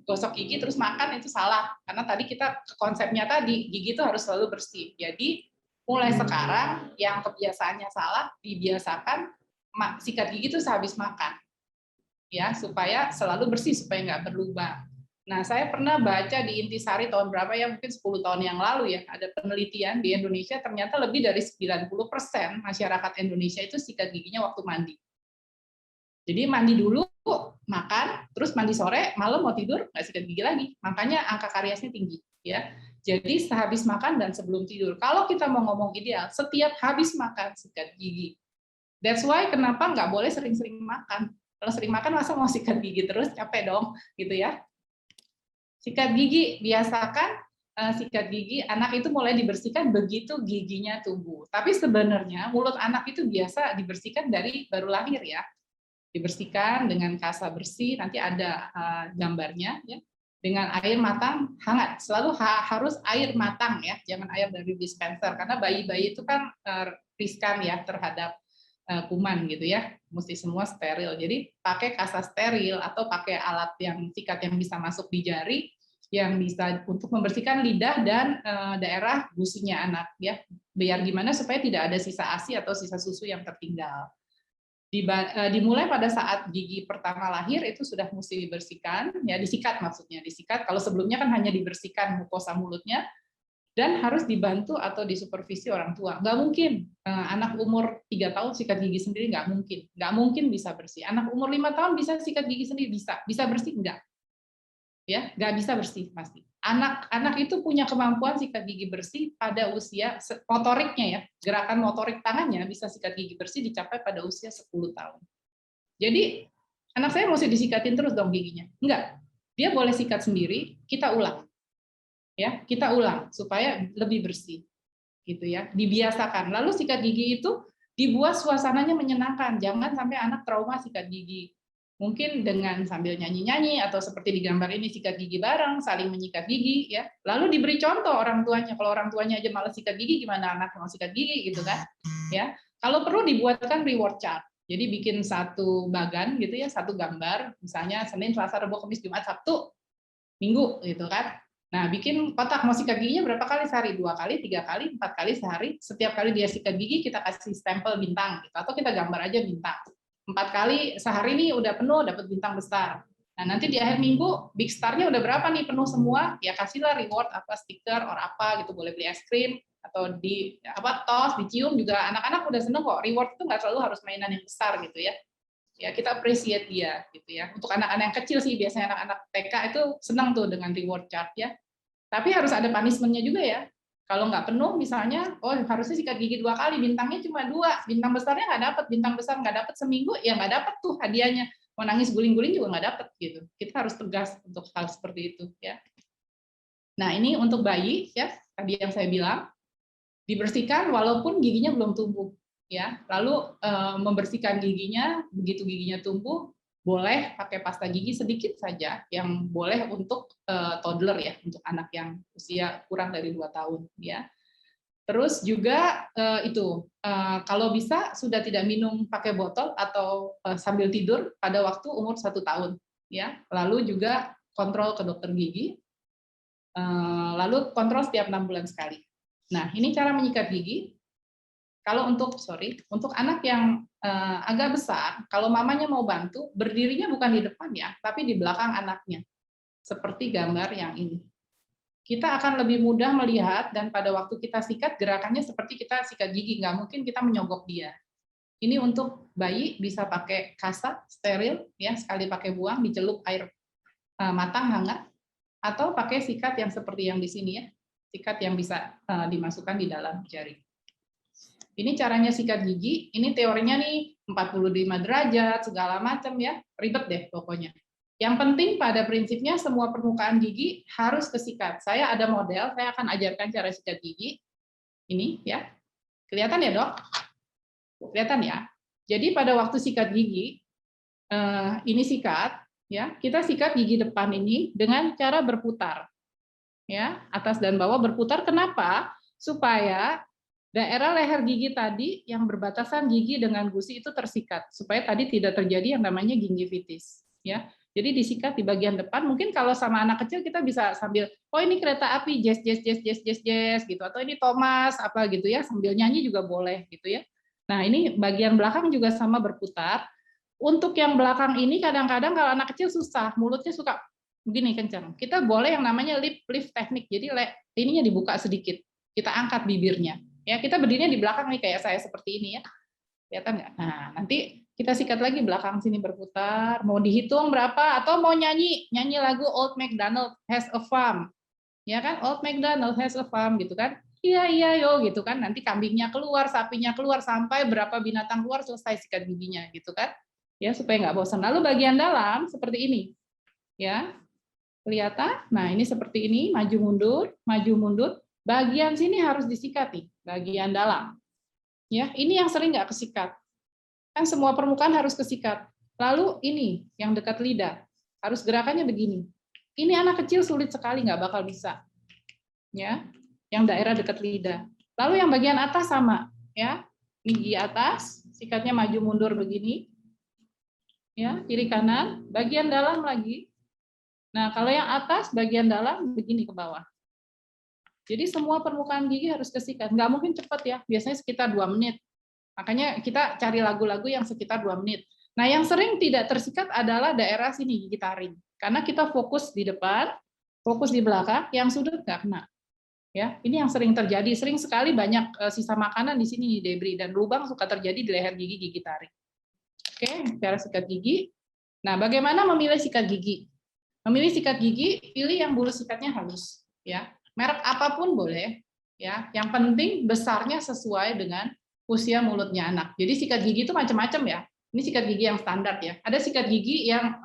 gosok gigi terus makan itu salah. Karena tadi kita konsepnya tadi gigi itu harus selalu bersih. Jadi mulai sekarang yang kebiasaannya salah dibiasakan sikat gigi itu sehabis makan. Ya, supaya selalu bersih, supaya nggak berlubang. Nah, saya pernah baca di Intisari tahun berapa ya, mungkin 10 tahun yang lalu ya, ada penelitian di Indonesia ternyata lebih dari 90% masyarakat Indonesia itu sikat giginya waktu mandi. Jadi mandi dulu, makan, terus mandi sore, malam mau tidur nggak sikat gigi lagi. Makanya angka kariesnya tinggi, ya. Jadi sehabis makan dan sebelum tidur. Kalau kita mau ngomong ideal, setiap habis makan sikat gigi. That's why kenapa nggak boleh sering-sering makan. Kalau sering makan masa mau sikat gigi terus, capek dong, gitu ya. Sikat gigi, biasakan sikat gigi, anak itu mulai dibersihkan begitu giginya tumbuh. Tapi sebenarnya mulut anak itu biasa dibersihkan dari baru lahir ya. Dibersihkan dengan kasa bersih, nanti ada gambarnya ya. Dengan air matang hangat, selalu harus air matang ya, jangan air dari dispenser karena bayi-bayi itu kan riskan ya terhadap kuman gitu ya, mesti semua steril. Jadi pakai kasa steril atau pakai alat yang sikat yang bisa masuk di jari yang bisa untuk membersihkan lidah dan daerah gusinya anak ya. Biar gimana supaya tidak ada sisa ASI atau sisa susu yang tertinggal. Dimulai pada saat gigi pertama lahir itu sudah mesti dibersihkan ya, disikat maksudnya, disikat. Kalau sebelumnya kan hanya dibersihkan mukosa mulutnya, dan harus dibantu atau disupervisi orang tua. Nggak mungkin anak umur 3 tahun sikat gigi sendiri, nggak mungkin bisa bersih. Anak umur 5 tahun bisa sikat gigi sendiri, bisa bersih nggak? Ya, nggak bisa bersih pasti. Anak itu punya kemampuan sikat gigi bersih pada usia motoriknya ya, gerakan motorik tangannya bisa sikat gigi bersih dicapai pada usia 10 tahun. Jadi anak saya mesti disikatin terus dong giginya? Enggak, dia boleh sikat sendiri, kita ulang. Ya, kita ulang supaya lebih bersih gitu ya, dibiasakan. Lalu sikat gigi itu dibuat suasananya menyenangkan, jangan sampai anak trauma sikat gigi. Mungkin dengan sambil nyanyi-nyanyi atau seperti di gambar ini sikat gigi bareng, saling menyikat gigi ya. Lalu diberi contoh orang tuanya. Kalau orang tuanya aja malas sikat gigi, gimana anak mau sikat gigi gitu kan? Ya. Kalau perlu dibuatkan reward chart. Jadi bikin satu bagan gitu ya, satu gambar, misalnya Senin, Selasa, Rabu, Kamis, Jumat, Sabtu, Minggu gitu kan. Nah, bikin kotak mau sikat giginya berapa kali sehari? 2 kali, 3 kali, 4 kali sehari. Setiap kali dia sikat gigi, kita kasih stempel bintang. Gitu. Atau kita gambar aja bintang. 4 kali sehari nih udah penuh, dapat bintang besar. Nah, nanti di akhir minggu, big star-nya udah berapa nih penuh semua? Ya kasihlah reward, apa stiker, or apa gitu. Boleh beli es krim, atau di tos, dicium juga. Anak-anak udah seneng kok. Reward itu nggak selalu harus mainan yang besar gitu ya. Ya kita appreciate dia gitu ya. Untuk anak-anak yang kecil sih biasanya anak-anak TK itu senang tuh dengan reward chart ya. Tapi harus ada punishment-nya juga ya. Kalau nggak penuh misalnya, oh harusnya sikat gigi 2 kali, bintangnya cuma 2, bintang besarnya nggak dapat, bintang besar nggak dapat seminggu, ya nggak dapat tuh hadiahnya. Mau nangis guling-guling juga nggak dapat gitu. Kita harus tegas untuk hal seperti itu ya. Nah ini untuk bayi ya, tadi yang saya bilang dibersihkan walaupun giginya belum tumbuh ya. Lalu membersihkan giginya, begitu giginya tumbuh boleh pakai pasta gigi sedikit saja yang boleh untuk toddler ya, untuk anak yang usia kurang dari 2 tahun ya. Terus juga kalau bisa sudah tidak minum pakai botol atau sambil tidur pada waktu umur 1 tahun ya. Lalu juga kontrol ke dokter gigi. Lalu kontrol setiap 6 bulan sekali. Nah, ini cara menyikat gigi. Kalau untuk anak yang agak besar, kalau mamanya mau bantu, berdirinya bukan di depan ya, tapi di belakang anaknya. Seperti gambar yang ini. Kita akan lebih mudah melihat dan pada waktu kita sikat, gerakannya seperti kita sikat gigi, nggak mungkin kita menyogok dia. Ini untuk bayi bisa pakai kasa steril, ya sekali pakai buang, dicelup air matang hangat, atau pakai sikat yang seperti yang di sini ya, sikat yang bisa dimasukkan di dalam jari. Ini caranya sikat gigi, ini teorinya nih 45 derajat, segala macam ya, ribet deh pokoknya. Yang penting pada prinsipnya semua permukaan gigi harus kesikat. Saya ada model, saya akan ajarkan cara sikat gigi. Ini ya, kelihatan ya dok? Kelihatan ya? Jadi pada waktu sikat gigi, ini sikat, ya kita sikat gigi depan ini dengan cara berputar. Ya, atas dan bawah berputar, kenapa? Supaya daerah leher gigi tadi yang berbatasan gigi dengan gusi itu tersikat supaya tadi tidak terjadi yang namanya gingivitis ya. Jadi disikat di bagian depan. Mungkin kalau sama anak kecil kita bisa sambil oh ini kereta api jazz jazz jazz jazz jazz jazz gitu atau ini Thomas apa gitu ya, sambil nyanyi juga boleh gitu ya. Nah, ini bagian belakang juga sama berputar. Untuk yang belakang ini kadang-kadang kalau anak kecil susah, mulutnya suka begini kencang. Kita boleh yang namanya lip lift teknik. Jadi ininya dibuka sedikit. Kita angkat bibirnya. Ya, kita berdirinya di belakang nih kayak saya seperti ini ya. Kelihatan nggak? Nah, nanti kita sikat lagi belakang sini berputar. Mau dihitung berapa atau mau nyanyi lagu Old MacDonald Has a Farm. Ya kan? Old MacDonald Has a Farm gitu kan. iya yo gitu kan, nanti kambingnya keluar, sapinya keluar, sampai berapa binatang keluar selesai sikat giginya gitu kan, ya supaya nggak bosan. Lalu bagian dalam seperti ini, ya kelihatan. Nah ini seperti ini, maju mundur, bagian sini harus disikat nih, bagian dalam. Ya ini yang sering nggak kesikat, kan semua permukaan harus kesikat. Lalu ini yang dekat lidah, harus gerakannya begini. Ini anak kecil sulit sekali, nggak bakal bisa. Ya, yang daerah dekat lidah. Lalu yang bagian atas sama, ya, gigi atas, sikatnya maju mundur begini, ya, kiri kanan, bagian dalam lagi. Nah, kalau yang atas, bagian dalam begini ke bawah. Jadi semua permukaan gigi harus kesikat. Nggak mungkin cepat ya, biasanya sekitar 2 menit. Makanya kita cari lagu-lagu yang sekitar 2 menit. Nah, yang sering tidak tersikat adalah daerah sini, gigi taring. Karena kita fokus di depan, fokus di belakang, yang sudut nggak kena. Ya, ini yang sering terjadi. Sering sekali banyak sisa makanan di sini, debris, dan lubang suka terjadi di leher gigi taring. Oke, cara sikat gigi. Nah, bagaimana memilih sikat gigi? Memilih sikat gigi, pilih yang bulu sikatnya halus. Ya, merek apapun boleh. Ya, yang penting besarnya sesuai dengan usia mulutnya anak. Jadi sikat gigi itu macam-macam ya. Ini sikat gigi yang standar ya. Ada sikat gigi yang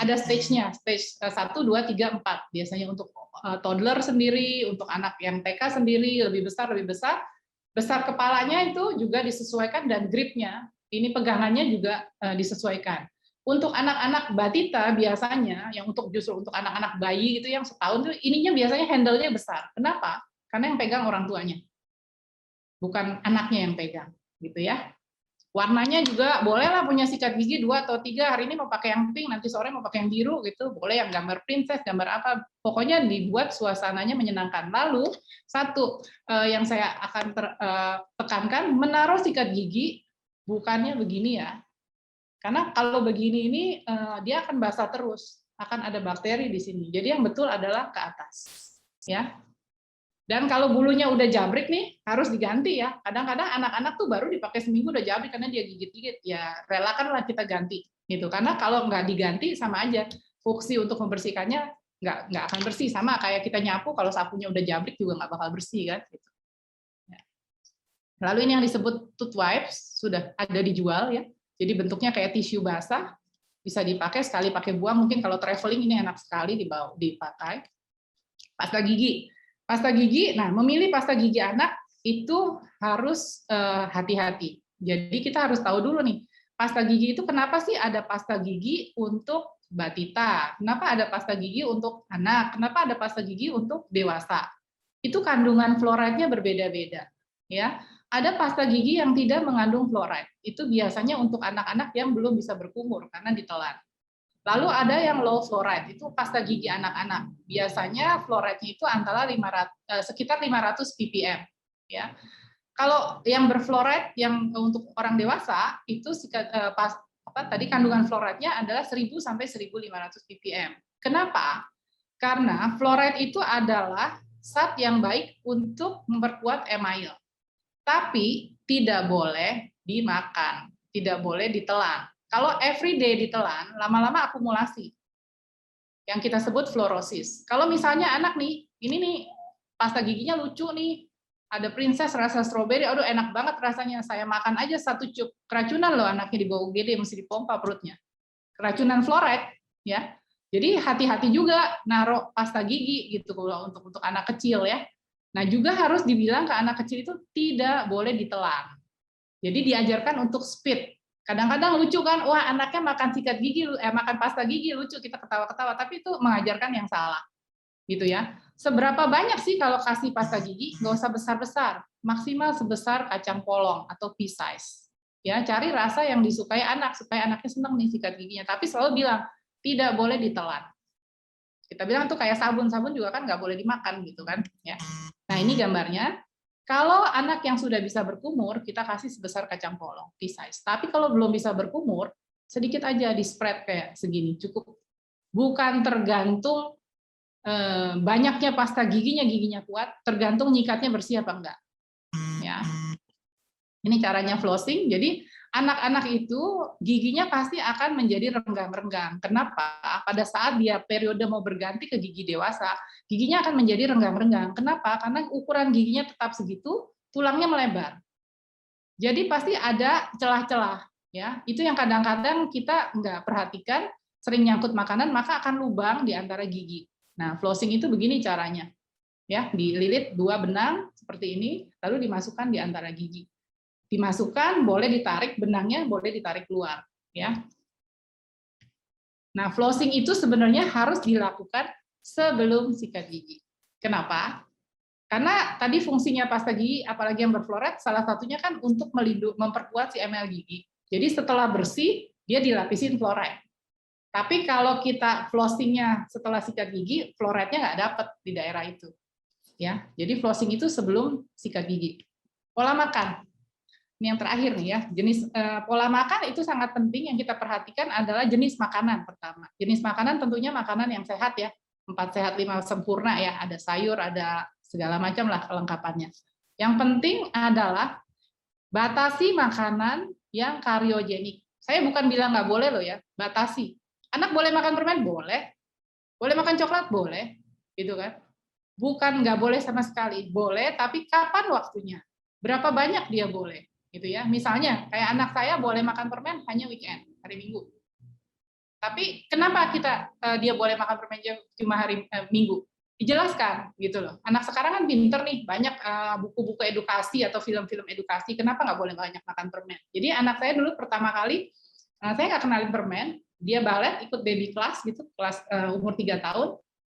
ada stage-nya, stage 1, 2, 3, 4. Biasanya untuk toddler sendiri, untuk anak yang TK sendiri, lebih besar. Besar kepalanya itu juga disesuaikan, dan gripnya, ini pegangannya juga disesuaikan. Untuk anak-anak batita biasanya, yang justru untuk anak-anak bayi itu yang setahun itu, ininya biasanya handle-nya besar. Kenapa? Karena yang pegang orang tuanya, bukan anaknya yang pegang, gitu ya. Warnanya juga bolehlah punya sikat gigi 2 atau 3, hari ini mau pakai yang pink, nanti sore mau pakai yang biru gitu, boleh yang gambar princess, gambar apa, pokoknya dibuat suasananya menyenangkan. Lalu satu yang saya akan tekankan, menaruh sikat gigi bukannya begini ya, karena kalau begini ini dia akan basah terus, akan ada bakteri di sini. Jadi yang betul adalah ke atas, ya. Dan kalau bulunya udah jabrik nih, harus diganti ya. Kadang-kadang anak-anak tuh baru dipakai seminggu udah jabrik karena dia gigit-gigit. Ya relakanlah kita ganti, gitu. Karena kalau nggak diganti sama aja, fungsi untuk membersihkannya nggak akan bersih. Sama kayak kita nyapu, kalau sapunya udah jabrik juga nggak bakal bersih kan. Gitu. Lalu ini yang disebut tooth wipes sudah ada dijual ya. Jadi bentuknya kayak tisu basah, bisa dipakai sekali pakai buang. Mungkin kalau traveling ini enak sekali dipakai. Pasta gigi. Pasta gigi, nah memilih pasta gigi anak itu harus hati-hati. Jadi kita harus tahu dulu nih, pasta gigi itu kenapa sih ada pasta gigi untuk batita? Kenapa ada pasta gigi untuk anak? Kenapa ada pasta gigi untuk dewasa? Itu kandungan fluoride-nya berbeda-beda. Ya, ada pasta gigi yang tidak mengandung fluoride. Itu biasanya untuk anak-anak yang belum bisa berkumur karena ditelan. Lalu ada yang low fluoride, itu pasta gigi anak-anak. Biasanya fluoride-nya itu antara sekitar 500 ppm. Ya. Kalau yang berfluoride yang untuk orang dewasa itu tadi kandungan fluoride-nya adalah 1000 sampai 1500 ppm. Kenapa? Karena fluoride itu adalah zat yang baik untuk memperkuat email. Tapi tidak boleh dimakan, tidak boleh ditelan. Kalau everyday ditelan, lama-lama akumulasi. Yang kita sebut fluorosis. Kalau misalnya anak nih, ini nih pasta giginya lucu nih, ada princess rasa stroberi, aduh enak banget rasanya, saya makan aja 1 cup. Keracunan loh anaknya di bawah UGD, mesti dipompa perutnya. Keracunan fluoride, ya. Jadi hati-hati juga naruh pasta gigi gitu untuk anak kecil ya. Nah juga harus dibilang ke anak kecil itu tidak boleh ditelan. Jadi diajarkan untuk speed. Kadang-kadang lucu kan, wah anaknya makan sikat gigi, makan pasta gigi lucu, kita ketawa-ketawa, tapi itu mengajarkan yang salah, gitu ya. Seberapa banyak sih kalau kasih pasta gigi? Nggak usah besar-besar, maksimal sebesar kacang polong atau pea size. Ya, cari rasa yang disukai anak supaya anaknya senang nih sikat giginya. Tapi selalu bilang tidak boleh ditelan. Kita bilang tuh kayak sabun juga kan nggak boleh dimakan gitu kan? Ya. Nah ini gambarnya. Kalau anak yang sudah bisa berkumur, kita kasih sebesar kacang polong, pea size. Tapi kalau belum bisa berkumur, sedikit aja di spread kayak segini, cukup. Bukan tergantung banyaknya pasta giginya kuat, tergantung nyikatnya bersih apa enggak. Ya. Ini caranya flossing. Jadi anak-anak itu giginya pasti akan menjadi renggang-renggang. Kenapa? Pada saat dia periode mau berganti ke gigi dewasa, giginya akan menjadi renggang-renggang. Kenapa? Karena ukuran giginya tetap segitu, tulangnya melebar. Jadi pasti ada celah-celah, ya. Itu yang kadang-kadang kita nggak perhatikan, sering nyangkut makanan, maka akan lubang di antara gigi. Nah, flossing itu begini caranya, ya. Dililit 2 benang seperti ini, lalu dimasukkan di antara gigi. Dimasukkan, boleh ditarik benangnya, boleh ditarik keluar, ya. Nah, flossing itu sebenarnya harus dilakukan sebelum sikat gigi. Kenapa? Karena tadi fungsinya pasta gigi, apalagi yang berfluorid, salah satunya kan untuk memperkuat si emel gigi. Jadi setelah bersih, dia dilapisin fluoride. Tapi kalau kita flossingnya setelah sikat gigi, fluoridnya nggak dapat di daerah itu. Ya, jadi flossing itu sebelum sikat gigi. Pola makan. Ini yang terakhir nih ya, jenis pola makan itu sangat penting. Yang kita perhatikan adalah jenis makanan pertama. Jenis makanan tentunya makanan yang sehat ya, 4 sehat 5 sempurna ya, ada sayur, ada segala macam lah kelengkapannya. Yang penting adalah batasi makanan yang kariogenik. Saya bukan bilang nggak boleh loh ya, batasi. Anak boleh makan permen? Boleh. Boleh makan coklat? Boleh. Gitu kan. Bukan nggak boleh sama sekali. Boleh, tapi kapan waktunya? Berapa banyak dia boleh? Gitu ya. Misalnya kayak anak saya boleh makan permen hanya weekend, hari Minggu. Tapi kenapa dia boleh makan permen cuma hari Minggu? Dijelaskan gitu loh. Anak sekarang kan pinter nih, banyak buku-buku edukasi atau film-film edukasi. Kenapa nggak boleh banyak makan permen? Jadi anak saya dulu pertama kali saya nggak kenalin permen, dia balet ikut baby class gitu, kelas umur 3 tahun.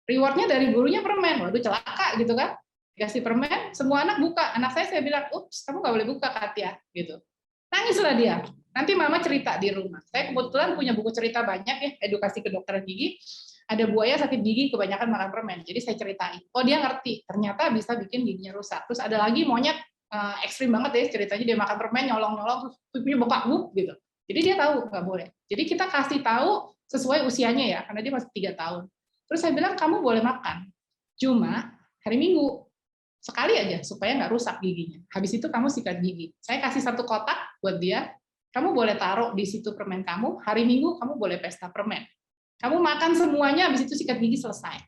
Rewardnya dari gurunya permen. Waduh celaka gitu kan. Dikasih permen, semua anak buka. Anak saya bilang, "Ups, kamu nggak boleh buka, Katia." Gitu. Nangislah dia. Nanti mama cerita di rumah. Saya kebetulan punya buku cerita banyak ya, edukasi kedokteran gigi. Ada buaya sakit gigi kebanyakan makan permen. Jadi saya ceritain. Oh dia ngerti, ternyata bisa bikin giginya rusak. Terus ada lagi monyet ekstrim banget ya ceritanya, dia makan permen nyolong-nyolong terus pipinya bengkak gitu. Jadi dia tahu nggak boleh. Jadi kita kasih tahu sesuai usianya ya, karena dia masih 3 tahun. Terus saya bilang kamu boleh makan, cuma hari Minggu sekali aja supaya nggak rusak giginya. Habis itu kamu sikat gigi. Saya kasih 1 kotak buat dia. Kamu boleh taruh di situ permen kamu. Hari Minggu kamu boleh pesta permen. Kamu makan semuanya, habis itu sikat gigi selesai.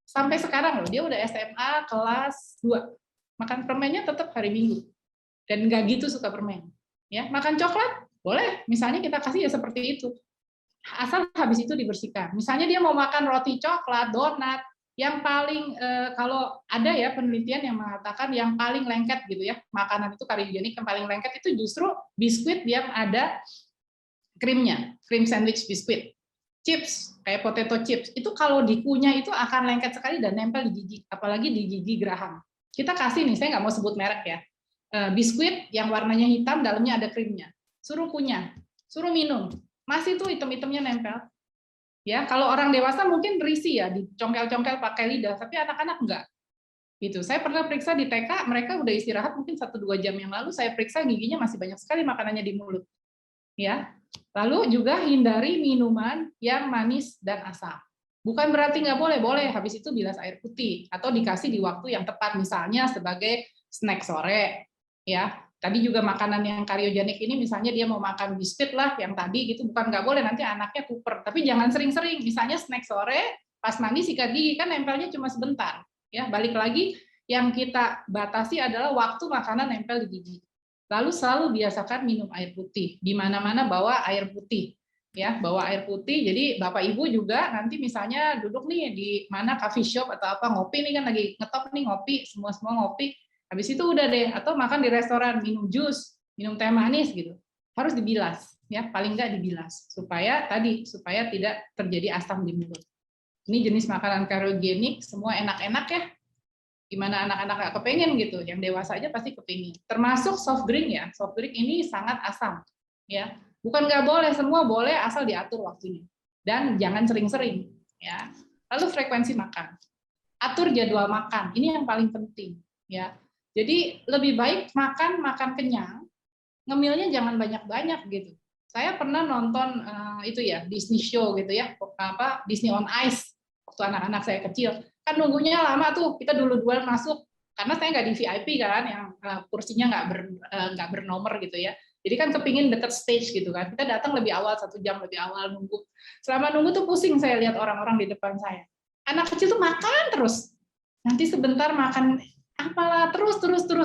Sampai sekarang loh, dia udah SMA kelas 2. Makan permennya tetap hari Minggu. Dan nggak gitu suka permen. Ya, makan coklat boleh. Misalnya kita kasih ya seperti itu. Asal habis itu dibersihkan. Misalnya dia mau makan roti coklat, donat, yang paling kalau ada ya penelitian yang mengatakan yang paling lengket gitu ya, makanan itu kariogenik yang paling lengket itu justru biskuit yang ada krimnya, krim sandwich biskuit. Chips, kayak potato chips, itu kalau dikunyah itu akan lengket sekali dan nempel di gigi, apalagi di gigi geraham. Kita kasih nih, saya nggak mau sebut merek ya, biskuit yang warnanya hitam, dalamnya ada krimnya. Suruh kunyah, suruh minum, masih tuh item-itemnya nempel. Ya, kalau orang dewasa mungkin risih ya, dicongkel-congkel pakai lidah, tapi anak-anak enggak. Gitu. Saya pernah periksa di TK, mereka udah istirahat mungkin 1-2 jam yang lalu, saya periksa giginya masih banyak sekali makanannya di mulut. Ya. Lalu juga hindari minuman yang manis dan asam. Bukan berarti nggak boleh, boleh. Habis itu bilas air putih atau dikasih di waktu yang tepat, misalnya sebagai snack sore. Ya, tadi juga makanan yang kariogenik ini, misalnya dia mau makan biskuit lah, yang tadi gitu, bukan nggak boleh nanti anaknya kuper. Tapi jangan sering-sering. Misalnya snack sore, pas mandi sikat gigi kan nempelnya cuma sebentar. Ya, balik lagi yang kita batasi adalah waktu makanan nempel di gigi. Lalu selalu biasakan minum air putih. Di mana-mana bawa air putih. Ya, bawa air putih. Jadi Bapak Ibu juga nanti misalnya duduk nih di mana coffee shop atau apa, ngopi nih kan lagi ngetop nih ngopi, semua ngopi. Habis itu udah deh, atau makan di restoran, minum jus, minum teh manis gitu. Harus dibilas, ya, paling nggak dibilas supaya tidak terjadi asam di mulut. Ini jenis makanan kariogenik, semua enak-enak ya. Gimana anak-anak nggak kepengen gitu, yang dewasa aja pasti kepengen. Termasuk soft drink ya, soft drink ini sangat asam, ya. Bukan nggak boleh, semua boleh asal diatur waktunya dan jangan sering-sering, ya. Lalu frekuensi makan, atur jadwal makan, ini yang paling penting, ya. Jadi lebih baik makan kenyang, ngemilnya jangan banyak-banyak gitu. Saya pernah nonton itu ya Disney show gitu ya, Disney on Ice waktu anak-anak saya kecil. Kan nunggunya lama tuh, kita duluan masuk, karena saya nggak di VIP kan, yang kursinya nggak bernomor gitu ya. Jadi kan kepingin deket stage gitu kan. Kita datang lebih awal, 1 jam lebih awal nunggu. Selama nunggu tuh pusing saya lihat orang-orang di depan saya. Anak kecil tuh makan terus. Nanti sebentar makan apalah terus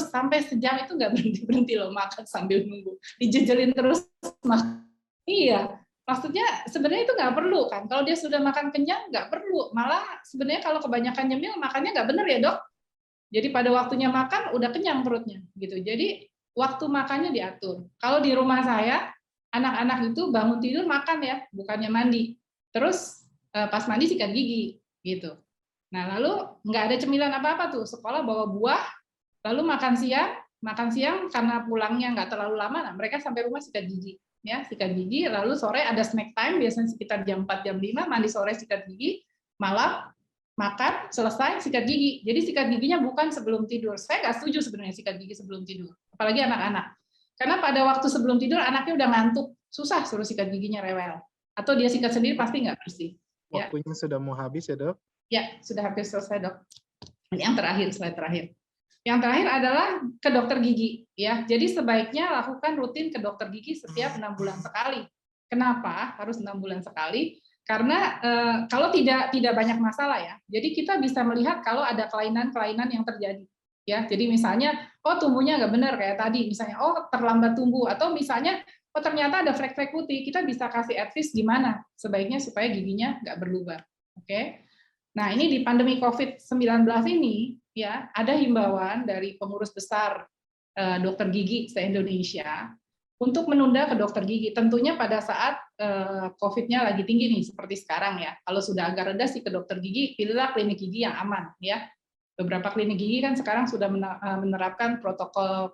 sampai sejam itu nggak berhenti loh makan sambil nunggu. Dijejelin terus makan. Iya. Maksudnya sebenarnya itu nggak perlu kan. Kalau dia sudah makan kenyang nggak perlu. Malah sebenarnya kalau kebanyakan nyemil makannya nggak benar ya dok. Jadi pada waktunya makan udah kenyang perutnya gitu. Jadi waktu makannya diatur. Kalau di rumah saya anak-anak itu bangun tidur makan ya, bukannya mandi. Terus pas mandi sikat gigi gitu. Nah lalu nggak ada cemilan apa-apa tuh. Sekolah bawa buah, lalu makan siang karena pulangnya nggak terlalu lama. Nah mereka sampai rumah sikat gigi. Ya, sikat gigi, lalu sore ada snack time, biasanya sekitar jam 4, jam 5, mandi sore sikat gigi, malam makan, selesai, sikat gigi. Jadi sikat giginya bukan sebelum tidur. Saya nggak setuju sebenarnya sikat gigi sebelum tidur, apalagi anak-anak. Karena pada waktu sebelum tidur anaknya udah ngantuk, susah suruh sikat giginya rewel. Atau dia sikat sendiri pasti nggak bersih. Ya. Waktunya sudah mau habis ya dok? Ya, sudah hampir selesai dok. Ini yang terakhir, slide terakhir. Yang terakhir adalah ke dokter gigi. Ya, jadi sebaiknya lakukan rutin ke dokter gigi setiap 6 bulan sekali. Kenapa harus 6 bulan sekali? Karena kalau tidak banyak masalah ya, jadi kita bisa melihat kalau ada kelainan-kelainan yang terjadi. Ya, jadi misalnya, oh tumbuhnya nggak benar kayak tadi, misalnya, oh terlambat tumbuh, atau misalnya, oh ternyata ada flek-flek putih, kita bisa kasih advice gimana sebaiknya supaya giginya nggak berlubang. Oke. Nah ini di pandemi COVID-19 ini, ya ada himbauan dari pengurus besar dokter gigi se-Indonesia untuk menunda ke dokter gigi, tentunya pada saat COVID-nya lagi tinggi nih, seperti sekarang ya. Kalau sudah agak reda sih ke dokter gigi, pilihlah klinik gigi yang aman ya. Beberapa klinik gigi kan sekarang sudah menerapkan protokol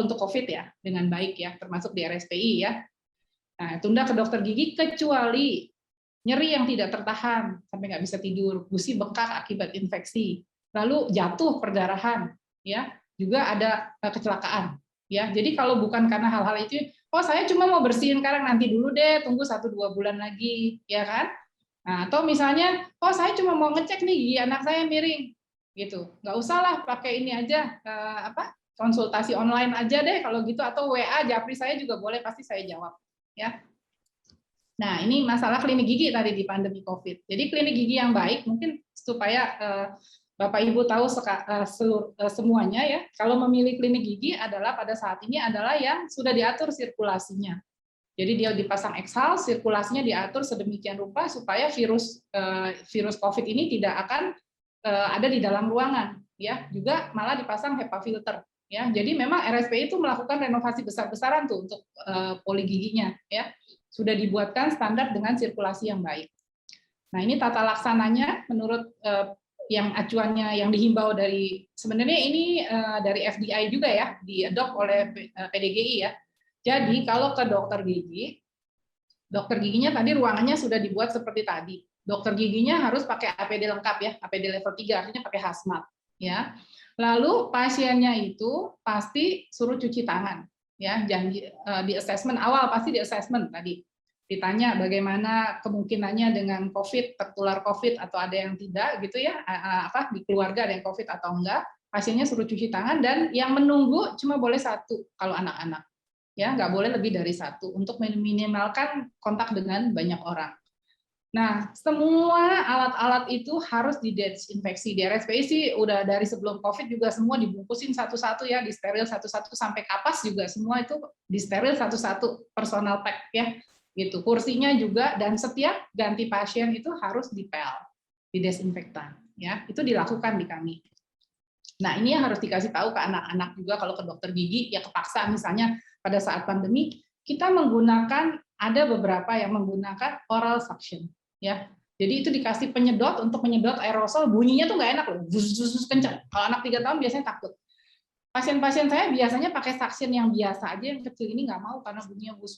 untuk COVID ya dengan baik ya, termasuk di RSPI ya. Nah, tunda ke dokter gigi kecuali nyeri yang tidak tertahan sampai nggak bisa tidur, gusi bengkak akibat infeksi, lalu jatuh perdarahan, ya juga ada kecelakaan. Ya, jadi kalau bukan karena hal-hal itu, oh saya cuma mau bersihin sekarang, nanti dulu deh, tunggu 1-2 bulan lagi, ya kan? Nah, atau misalnya, oh saya cuma mau ngecek nih gigi anak saya miring, gitu. Nggak usah lah pakai ini aja, konsultasi online aja deh kalau gitu, atau WA Japri saya juga boleh, pasti saya jawab, ya. Nah, ini masalah klinik gigi tadi di pandemi COVID. Jadi klinik gigi yang baik, mungkin supaya Bapak Ibu tahu semuanya ya, kalau memilih klinik gigi adalah pada saat ini adalah yang sudah diatur sirkulasinya. Jadi dia dipasang exhale, sirkulasinya diatur sedemikian rupa supaya virus COVID ini tidak akan ada di dalam ruangan, ya. Juga malah dipasang HEPA filter, ya. Jadi memang RSPI itu melakukan renovasi besar-besaran tuh untuk poli giginya, ya. Sudah dibuatkan standar dengan sirkulasi yang baik. Nah ini tata laksananya menurut yang acuannya yang dihimbau dari, sebenarnya ini dari FDI juga ya, diadopt oleh PDGI ya. Jadi kalau ke dokter giginya tadi ruangannya sudah dibuat seperti tadi. Dokter giginya harus pakai APD lengkap ya, APD level 3 artinya pakai hazmat ya. Lalu pasiennya itu pasti suruh cuci tangan ya, janji di assessment awal pasti di assessment tadi. Ditanya bagaimana kemungkinannya dengan COVID, tertular COVID atau ada yang tidak gitu ya, di keluarga ada yang COVID atau enggak, pasiennya suruh cuci tangan, dan yang menunggu cuma boleh 1 kalau anak-anak. Ya, nggak boleh lebih dari 1 untuk meminimalkan kontak dengan banyak orang. Nah, semua alat-alat itu harus didesinfeksi. Di RSPI sih udah dari sebelum COVID juga semua dibungkusin satu-satu ya, disteril satu-satu, sampai kapas juga semua itu disteril satu-satu, personal pack ya. Gitu. Kursinya juga, dan setiap ganti pasien itu harus dipel, didesinfektan ya. Itu dilakukan di kami. Nah, ini yang harus dikasih tahu ke anak-anak juga kalau ke dokter gigi ya, kepaksa misalnya pada saat pandemi kita menggunakan, ada beberapa yang menggunakan oral suction ya. Jadi itu dikasih penyedot untuk menyedot aerosol, bunyinya tuh nggak enak loh, bus kencang. Kalau anak 3 tahun biasanya takut. Pasien-pasien saya biasanya pakai suction yang biasa aja, yang kecil ini nggak mau karena bunyinya bus.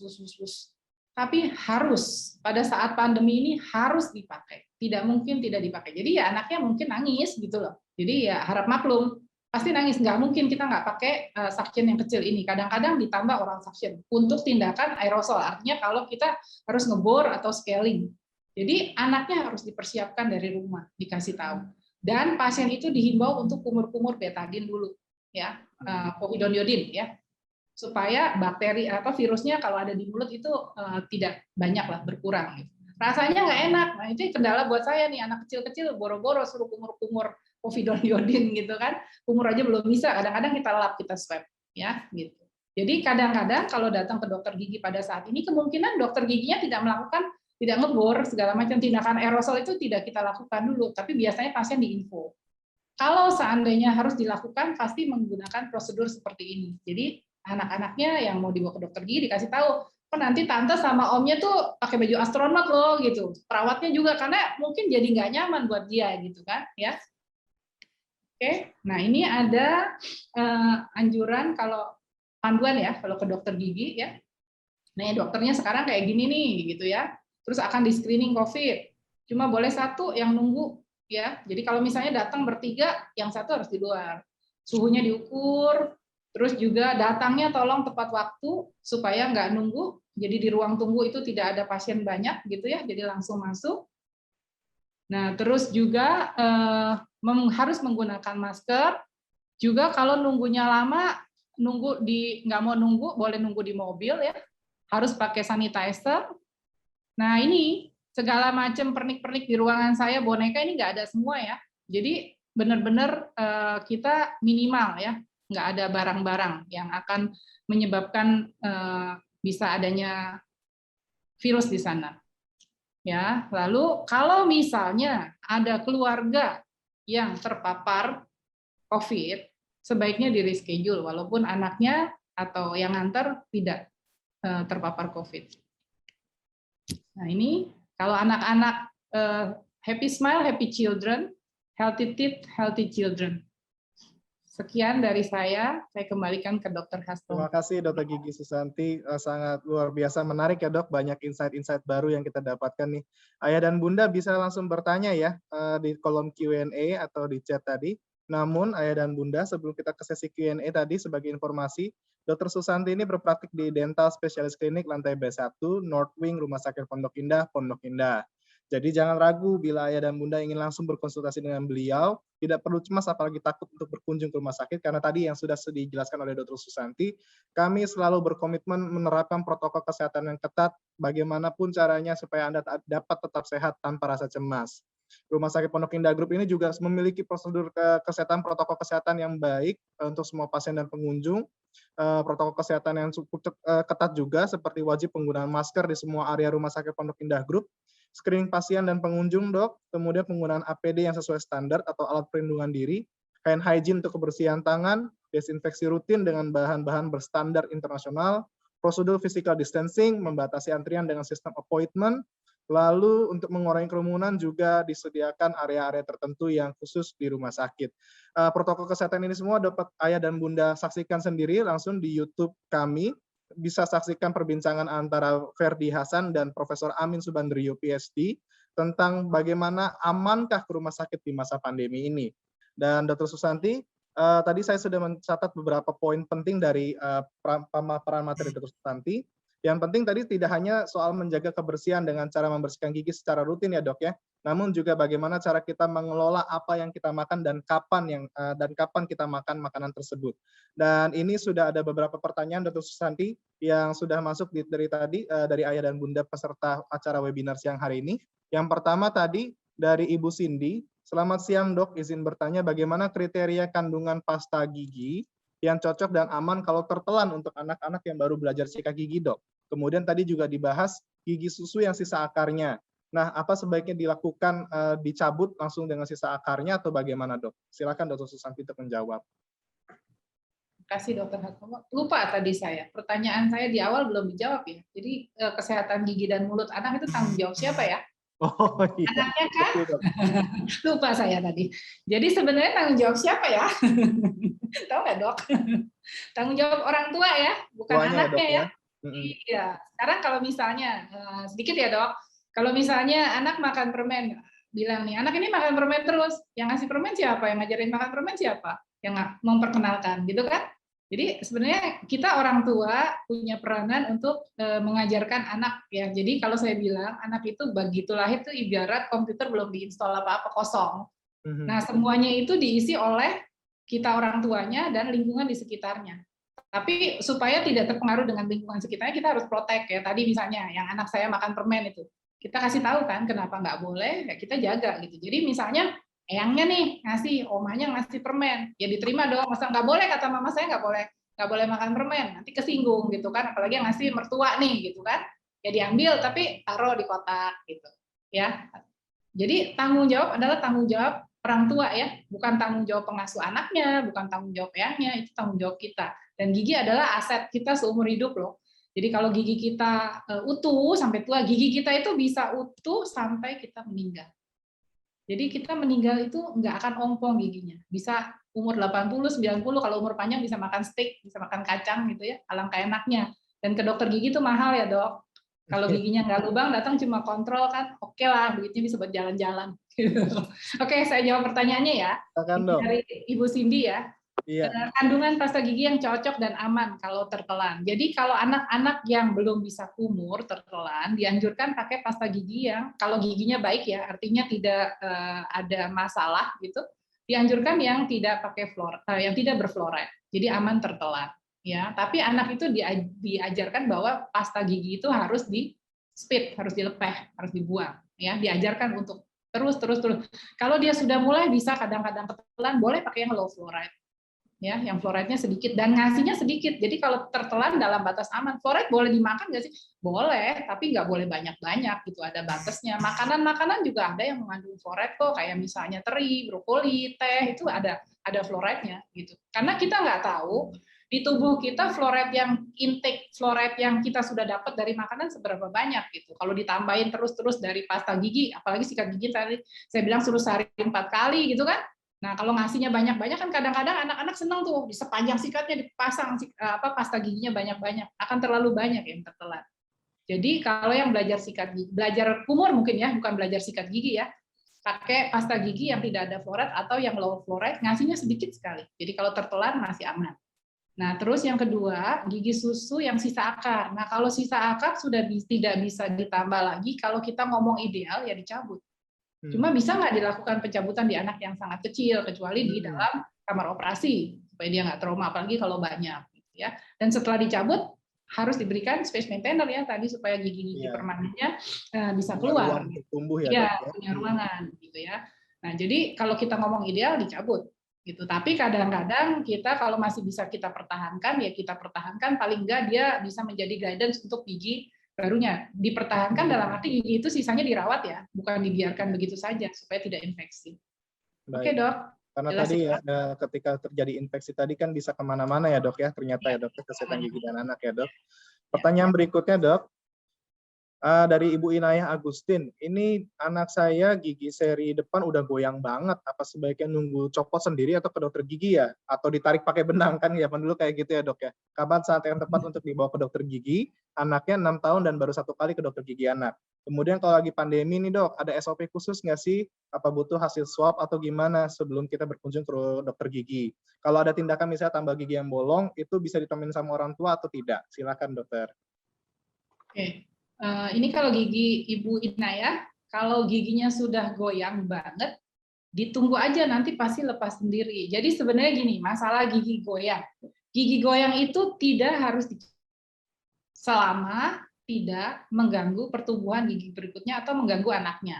Tapi harus, pada saat pandemi ini harus dipakai. Tidak mungkin tidak dipakai. Jadi ya anaknya mungkin nangis gitu loh. Jadi ya harap maklum, pasti nangis. Nggak mungkin kita nggak pakai suction yang kecil ini. Kadang-kadang ditambah oral suction untuk tindakan aerosol. Artinya kalau kita harus ngebor atau scaling. Jadi anaknya harus dipersiapkan dari rumah, dikasih tahu. Dan pasien itu dihimbau untuk kumur-kumur betadin dulu, ya, povidone ya, supaya bakteri atau virusnya kalau ada di mulut itu tidak banyak lah, berkurang. Gitu. Rasanya nggak enak. Nah itu kendala buat saya nih, anak kecil-kecil boro-boro suruh kumur-kumur povidone gitu kan, kumur aja belum bisa. Kadang-kadang kita lap, kita swab, ya, gitu. Jadi kadang-kadang kalau datang ke dokter gigi pada saat ini, kemungkinan dokter giginya tidak ngebor segala macam tindakan aerosol itu tidak kita lakukan dulu, tapi biasanya pasien diinfo. Kalau seandainya harus dilakukan, pasti menggunakan prosedur seperti ini. Jadi anak-anaknya yang mau dibawa ke dokter gigi dikasih tahu, oh nanti tante sama omnya tuh pakai baju astronot loh gitu. Perawatnya juga karena mungkin jadi nggak nyaman buat dia gitu kan, ya. Oke, nah ini ada anjuran kalau panduan ya kalau ke dokter gigi ya. Nah dokternya sekarang kayak gini nih gitu ya. Terus akan di screening COVID. Cuma boleh satu yang nunggu ya. Jadi kalau misalnya datang bertiga, yang satu harus di luar. Suhunya diukur, terus juga datangnya tolong tepat waktu supaya nggak nunggu. Jadi di ruang tunggu itu tidak ada pasien banyak gitu ya. Jadi langsung masuk. Nah terus juga harus menggunakan masker. Juga kalau nunggunya lama, nggak mau nunggu, boleh nunggu di mobil ya. Harus pakai sanitizer. Nah ini segala macam pernik-pernik di ruangan saya, boneka ini nggak ada semua ya. Jadi benar-benar kita minimal ya, nggak ada barang-barang yang akan menyebabkan bisa adanya virus di sana. Ya, lalu kalau misalnya ada keluarga yang terpapar COVID, sebaiknya di reschedule walaupun anaknya atau yang nganter tidak terpapar COVID. Nah ini kalau anak-anak happy smile, happy children, healthy teeth, healthy children. Sekian dari saya kembalikan ke Dr. Hasto. Terima kasih Dr. Gigi Susanti, sangat luar biasa menarik ya dok, banyak insight-insight baru yang kita dapatkan nih. Ayah dan bunda bisa langsung bertanya ya di kolom Q&A atau di chat tadi. Namun ayah dan bunda sebelum kita ke sesi Q&A tadi sebagai informasi, Dr. Susanti ini berpraktik di Dental Specialist Clinic lantai B1, North Wing, Rumah Sakit Pondok Indah, Pondok Indah. Jadi jangan ragu bila ayah dan bunda ingin langsung berkonsultasi dengan beliau, tidak perlu cemas apalagi takut untuk berkunjung ke rumah sakit, karena tadi yang sudah dijelaskan oleh Dr. Susanti, kami selalu berkomitmen menerapkan protokol kesehatan yang ketat, bagaimanapun caranya supaya Anda dapat tetap sehat tanpa rasa cemas. Rumah Sakit Pondok Indah Group ini juga memiliki prosedur kesehatan, protokol kesehatan yang baik untuk semua pasien dan pengunjung. Protokol kesehatan yang cukup ketat juga, seperti wajib penggunaan masker di semua area Rumah Sakit Pondok Indah Group, screening pasien dan pengunjung dok, kemudian penggunaan APD yang sesuai standar atau alat perlindungan diri, hand hygiene untuk kebersihan tangan, desinfeksi rutin dengan bahan-bahan berstandar internasional, prosedur physical distancing, membatasi antrian dengan sistem appointment. Lalu untuk mengurangi kerumunan juga disediakan area-area tertentu yang khusus di rumah sakit. Protokol kesehatan ini semua dapat ayah dan bunda saksikan sendiri langsung di YouTube kami. Bisa saksikan perbincangan antara Ferdi Hasan dan Profesor Amin Subandrio PhD tentang bagaimana amankah ke rumah sakit di masa pandemi ini. Dan Dr. Susanti, tadi saya sudah mencatat beberapa poin penting dari pemaparan materi Dr. Susanti. Yang penting tadi tidak hanya soal menjaga kebersihan dengan cara membersihkan gigi secara rutin ya dok ya, namun juga bagaimana cara kita mengelola apa yang kita makan dan kapan kita makan makanan tersebut. Dan ini sudah ada beberapa pertanyaan Dr. Susanti yang sudah masuk dari tadi dari ayah dan bunda peserta acara webinar siang hari ini. Yang pertama tadi dari Ibu Cindy, selamat siang dok, izin bertanya bagaimana kriteria kandungan pasta gigi yang cocok dan aman kalau tertelan untuk anak-anak yang baru belajar sikat gigi dok. Kemudian tadi juga dibahas gigi susu yang sisa akarnya. Nah, apa sebaiknya dilakukan dicabut langsung dengan sisa akarnya atau bagaimana dok? Silakan Dr. Susanti untuk menjawab. Terima kasih Dr. Hatmo. Lupa tadi saya, pertanyaan saya di awal belum dijawab ya. Jadi kesehatan gigi dan mulut anak itu tanggung jawab siapa ya? Oh iya. Anaknya kan? Lupa saya tadi. Jadi sebenarnya tanggung jawab siapa ya? Tahu nggak dok? Tanggung jawab orang tua ya, bukan Tuanya anaknya ya. Iya. Sekarang kalau misalnya sedikit ya dok, kalau misalnya anak makan permen, bilang nih anak ini makan permen terus, yang ngasih permen siapa? Yang ngajarin makan permen siapa? Yang memperkenalkan, gitu kan? Jadi sebenarnya kita orang tua punya peranan untuk mengajarkan anak ya. Jadi kalau saya bilang anak itu begitu lahir itu ibarat komputer belum diinstal apa-apa kosong. Nah, semuanya itu diisi oleh kita orang tuanya dan lingkungan di sekitarnya. Tapi supaya tidak terpengaruh dengan lingkungan sekitarnya, kita harus protect ya. Tadi misalnya yang anak saya makan permen itu, kita kasih tahu kan kenapa nggak boleh, ya kita jaga gitu. Jadi misalnya eyangnya nih ngasih, omanya ngasih permen, ya diterima dong. Masa nggak boleh, kata mama saya nggak boleh makan permen, nanti kesinggung gitu kan. Apalagi yang ngasih mertua nih gitu kan, ya diambil tapi taruh di kotak gitu ya. Jadi tanggung jawab adalah tanggung jawab orang tua ya, bukan tanggung jawab pengasuh anaknya, bukan tanggung jawab eyangnya, itu tanggung jawab kita. Dan gigi adalah aset kita seumur hidup loh. Jadi kalau gigi kita utuh sampai tua, gigi kita itu bisa utuh sampai kita meninggal. Jadi kita meninggal itu nggak akan ompong giginya. Bisa umur 80, 90, kalau umur panjang bisa makan steak, bisa makan kacang gitu ya, alangkah enaknya. Dan ke dokter gigi itu mahal ya dok. Kalau giginya nggak lubang, datang cuma kontrol kan, oke lah, duitnya bisa buat jalan-jalan. Oke, saya jawab pertanyaannya ya. Ini dari Ibu Cindy ya. Iya. Kandungan pasta gigi yang cocok dan aman kalau tertelan. Jadi kalau anak-anak yang belum bisa kumur tertelan, dianjurkan pakai pasta gigi yang kalau giginya baik ya, artinya tidak ada masalah gitu. Dianjurkan yang tidak pakai yang tidak berfluoride. Jadi aman tertelan. Ya, tapi anak itu diajarkan bahwa pasta gigi itu harus di spit, harus dilepeh, harus dibuang. Ya, diajarkan untuk terus. Kalau dia sudah mulai bisa kadang-kadang ketelan, boleh pakai yang low fluoride. Ya, yang fluoride-nya sedikit dan ngasihnya sedikit. Jadi kalau tertelan dalam batas aman, fluoride boleh dimakan nggak sih? Boleh, tapi nggak boleh banyak-banyak gitu. Ada batasnya. Makanan-makanan juga ada yang mengandung fluoride kok, kayak misalnya teri, brokoli, teh itu ada fluoride-nya gitu. Karena kita nggak tahu di tubuh kita fluoride yang intake fluoride yang kita sudah dapat dari makanan seberapa banyak gitu. Kalau ditambahin terus-terus dari pasta gigi, apalagi sikat gigi tadi saya bilang suruh sehari 4 kali gitu kan. Nah, kalau ngasihnya banyak-banyak kan kadang-kadang anak-anak senang tuh di sepanjang sikatnya dipasang pasta giginya banyak-banyak, akan terlalu banyak yang tertelan. Jadi kalau yang belajar sikat gigi, belajar kumur mungkin ya, bukan belajar sikat gigi ya, pakai pasta gigi yang tidak ada fluoride atau yang low fluoride, ngasihnya sedikit sekali. Jadi kalau tertelan masih aman. Nah, terus yang kedua, gigi susu yang sisa akar. Nah, kalau sisa akar sudah tidak bisa ditambah lagi, kalau kita ngomong ideal ya dicabut. Cuma bisa nggak dilakukan pencabutan di anak yang sangat kecil, kecuali di dalam kamar operasi, supaya dia nggak trauma, apalagi kalau banyak. Gitu ya. Dan setelah dicabut, harus diberikan space maintainer ya, tadi supaya gigi-gigi permanennya bisa keluar. Tumbuh ya, ya, dok, punya ruangan. Gitu ya. Nah, jadi kalau kita ngomong ideal, dicabut. Gitu. Tapi kadang-kadang kita kalau masih bisa kita pertahankan, ya kita pertahankan, paling nggak dia bisa menjadi guidance untuk gigi barunya. Dipertahankan dalam arti gigi itu sisanya dirawat ya, bukan dibiarkan begitu saja supaya tidak infeksi. Oke dok. Karena tadi ya ketika terjadi infeksi tadi kan bisa kemana-mana ya dok ya, ternyata ya dok, kesehatan gigi dan anak ya dok. Pertanyaan berikutnya dok, dari Ibu Inayah Agustin, ini anak saya gigi seri depan udah goyang banget, apa sebaiknya nunggu copot sendiri atau ke dokter gigi ya? Atau ditarik pakai benang, kan ya dulu kayak gitu ya dok ya. Kapan saat yang tepat untuk dibawa ke dokter gigi? Anaknya 6 tahun dan baru 1 kali ke dokter gigi anak. Kemudian kalau lagi pandemi nih dok, ada SOP khusus nggak sih? Apa butuh hasil swab atau gimana sebelum kita berkunjung ke dokter gigi? Kalau ada tindakan misalnya tambah gigi yang bolong, itu bisa ditemenin sama orang tua atau tidak? Silakan dokter. Oke. Ini kalau gigi Ibu Inayah, kalau giginya sudah goyang banget, ditunggu aja nanti pasti lepas sendiri. Jadi sebenarnya gini, masalah gigi goyang. Gigi goyang itu tidak harus selama tidak mengganggu pertumbuhan gigi berikutnya atau mengganggu anaknya.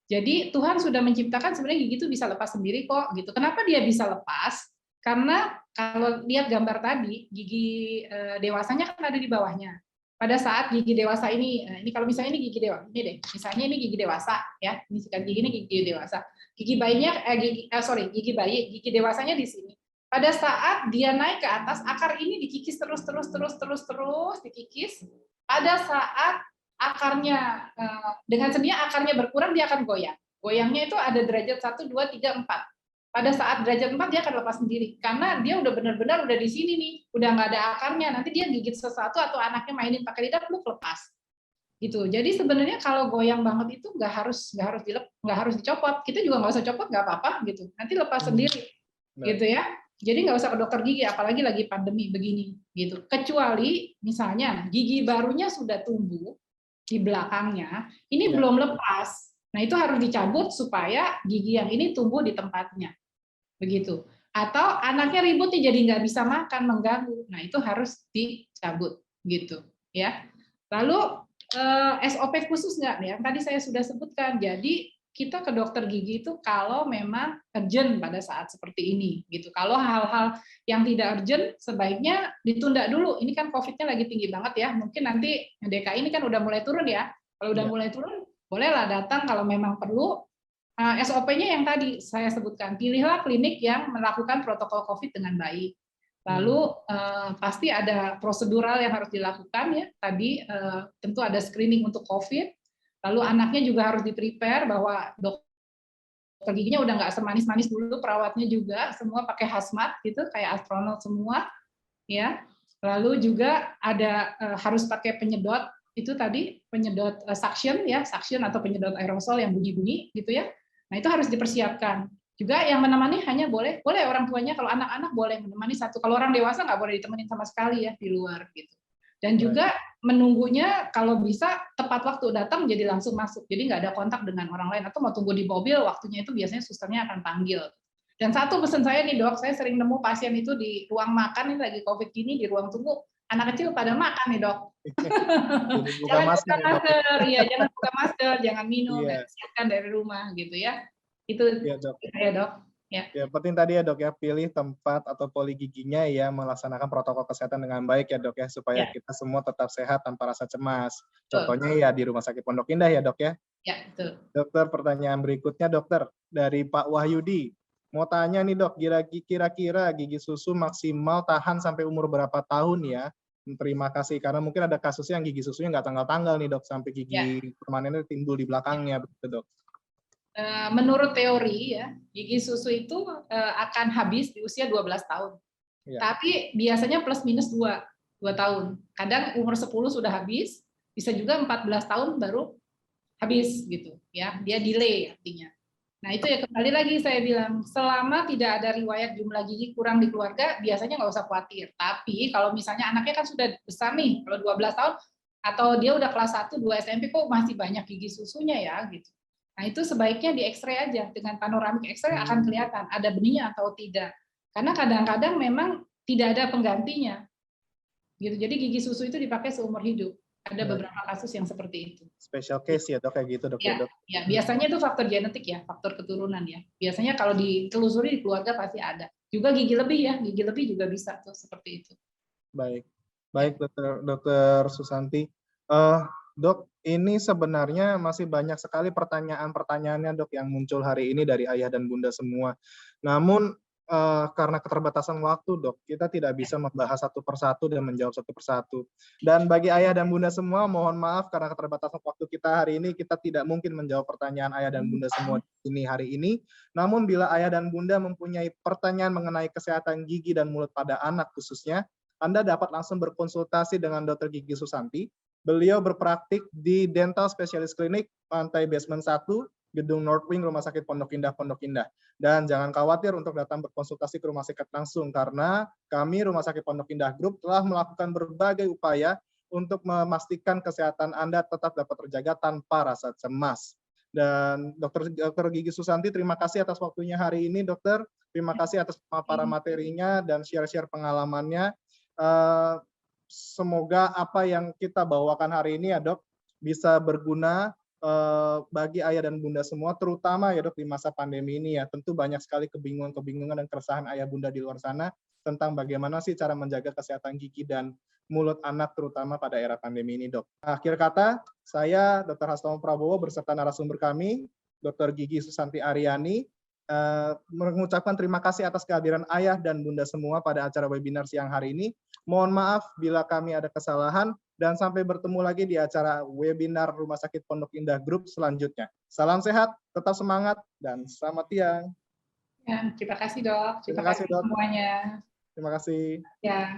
Jadi Tuhan sudah menciptakan sebenarnya gigi itu bisa lepas sendiri kok gitu. Kenapa dia bisa lepas? Karena kalau lihat gambar tadi, gigi dewasanya kan ada di bawahnya. Pada saat gigi dewasa ini kalau misalnya ini gigi dewasa, ini deh, misalnya ini gigi dewasa ya, ini sikat gigi ini gigi dewasa. Gigi bayinya gigi bayi, gigi dewasanya di sini. Pada saat dia naik ke atas, akar ini dikikis terus dikikis. Pada saat akarnya dengan sendirinya akarnya berkurang, dia akan goyang. Goyangnya itu ada derajat 1, 2, 3, 4. Pada saat derajat 4 dia akan lepas sendiri karena dia udah benar-benar udah di sini nih, udah nggak ada akarnya. Nanti dia gigit sesuatu atau anaknya mainin pakai lidah, lepas. Gitu. Jadi sebenarnya kalau goyang banget itu nggak harus dicopot. Kita juga nggak usah copot, nggak apa-apa gitu. Nanti lepas sendiri. Gitu ya. Jadi nggak usah ke dokter gigi, apalagi lagi pandemi begini. Gitu. Kecuali misalnya gigi barunya sudah tumbuh di belakangnya, ini belum lepas. Nah, itu harus dicabut supaya gigi yang ini tumbuh di tempatnya. Begitu. Atau anaknya ribut nih jadi nggak bisa makan, mengganggu. Nah, itu harus dicabut gitu ya. Lalu SOP khusus nggak? Yang tadi saya sudah sebutkan. Jadi kita ke dokter gigi itu kalau memang urgent pada saat seperti ini gitu. Kalau hal-hal yang tidak urgent sebaiknya ditunda dulu. Ini kan COVID-nya lagi tinggi banget ya. Mungkin nanti DKI ini kan udah mulai turun ya. Kalau udah mulai turun, bolehlah datang kalau memang perlu. SOP-nya yang tadi saya sebutkan, pilihlah klinik yang melakukan protokol COVID dengan baik. Lalu pasti ada prosedural yang harus dilakukan ya. Tadi tentu ada screening untuk COVID. Lalu anaknya juga harus di-prepare bahwa dokter giginya udah nggak semanis-manis dulu, perawatnya juga semua pakai hazmat gitu, kayak astronot semua ya. Lalu juga ada harus pakai penyedot itu tadi penyedot suction ya, suction atau penyedot aerosol yang bunyi-bunyi gitu ya. Nah, itu harus dipersiapkan. Juga yang menemani hanya boleh orang tuanya, kalau anak-anak boleh menemani satu. Kalau orang dewasa nggak boleh ditemenin sama sekali ya di luar gitu. Dan juga menunggunya kalau bisa tepat waktu datang jadi langsung masuk. Jadi nggak ada kontak dengan orang lain atau mau tunggu di mobil, waktunya itu biasanya susternya akan panggil. Dan satu pesan saya nih, Dok, saya sering nemu pasien itu di ruang makan ini lagi COVID gini, di ruang tunggu anak kecil pada makan nih, Dok. Jangan buka masker, iya, jangan buka masker, jangan minum, siapkan dari rumah gitu ya. Itu ya, Dok. Ya, Dok. Ya. Ya, penting tadi ya, Dok ya, pilih tempat atau poli giginya ya, melaksanakan protokol kesehatan dengan baik ya, Dok ya, supaya kita semua tetap sehat tanpa rasa cemas. Contohnya ya di Rumah Sakit Pondok Indah ya, Dok ya. Ya, betul. Dokter, pertanyaan berikutnya, Dokter, dari Pak Wahyudi. Mau tanya nih, Dok, kira-kira gigi susu maksimal tahan sampai umur berapa tahun ya? Terima kasih, karena mungkin ada kasusnya yang gigi susunya nggak tanggal-tanggal nih, Dok, sampai gigi permanennya timbul di belakangnya, begitu, Dok. Menurut teori ya, gigi susu itu akan habis di usia 12 tahun. Ya. Tapi biasanya plus minus 2 tahun. Kadang umur 10 sudah habis, bisa juga 14 tahun baru habis gitu ya. Dia delay artinya. Nah, itu ya kembali lagi saya bilang, selama tidak ada riwayat jumlah gigi kurang di keluarga, biasanya nggak usah khawatir. Tapi kalau misalnya anaknya kan sudah besar nih, kalau 12 tahun, atau dia udah kelas 1, 2 SMP, kok masih banyak gigi susunya ya, gitu. Nah, itu sebaiknya di X-ray aja. Dengan panoramik X-ray akan kelihatan ada benihnya atau tidak. Karena kadang-kadang memang tidak ada penggantinya. Gitu. Jadi gigi susu itu dipakai seumur hidup. Ada beberapa kasus yang seperti itu. Special case ya, Dok, kayak gitu, Dok. Ya, Dok. Ya, biasanya itu faktor genetik ya, faktor keturunan ya. Biasanya kalau ditelusuri di keluarga pasti ada. Juga gigi lebih ya, gigi lebih juga bisa tuh seperti itu. Baik, Dokter Susanti. Dok, ini sebenarnya masih banyak sekali pertanyaan-pertanyaannya, Dok, yang muncul hari ini dari ayah dan bunda semua. Namun karena keterbatasan waktu, Dok, kita tidak bisa membahas satu persatu dan menjawab satu persatu. Dan bagi ayah dan bunda semua, mohon maaf karena keterbatasan waktu kita hari ini, kita tidak mungkin menjawab pertanyaan ayah dan bunda semua ini hari ini. Namun bila ayah dan bunda mempunyai pertanyaan mengenai kesehatan gigi dan mulut pada anak khususnya, Anda dapat langsung berkonsultasi dengan Dr. Gigi Susanti. Beliau berpraktik di Dental Specialist Clinic, lantai basement 1, Gedung North Wing, Rumah Sakit Pondok Indah, Pondok Indah. Dan jangan khawatir untuk datang berkonsultasi ke rumah sakit langsung, karena kami Rumah Sakit Pondok Indah Group telah melakukan berbagai upaya untuk memastikan kesehatan Anda tetap dapat terjaga tanpa rasa cemas. Dan Dr. Gigi Susanti, terima kasih atas waktunya hari ini, Dokter. Terima kasih atas pemaparan materinya dan share-share pengalamannya. Semoga apa yang kita bawakan hari ini ya, Dok, bisa berguna bagi ayah dan bunda semua, terutama ya, Dok, di masa pandemi ini ya. Tentu banyak sekali kebingungan dan keresahan ayah bunda di luar sana tentang bagaimana sih cara menjaga kesehatan gigi dan mulut anak terutama pada era pandemi ini, Dok. Akhir kata, saya Dr. Hastomo Prabowo beserta narasumber kami, Dr. Gigi Susanti Aryani, mengucapkan terima kasih atas kehadiran ayah dan bunda semua pada acara webinar siang hari ini. Mohon maaf bila kami ada kesalahan, dan sampai bertemu lagi di acara webinar Rumah Sakit Pondok Indah Group selanjutnya. Salam sehat, tetap semangat, dan selamat siang. Ya, terima kasih, Dok. Terima kasih, Dok, semuanya. Terima kasih. Ya.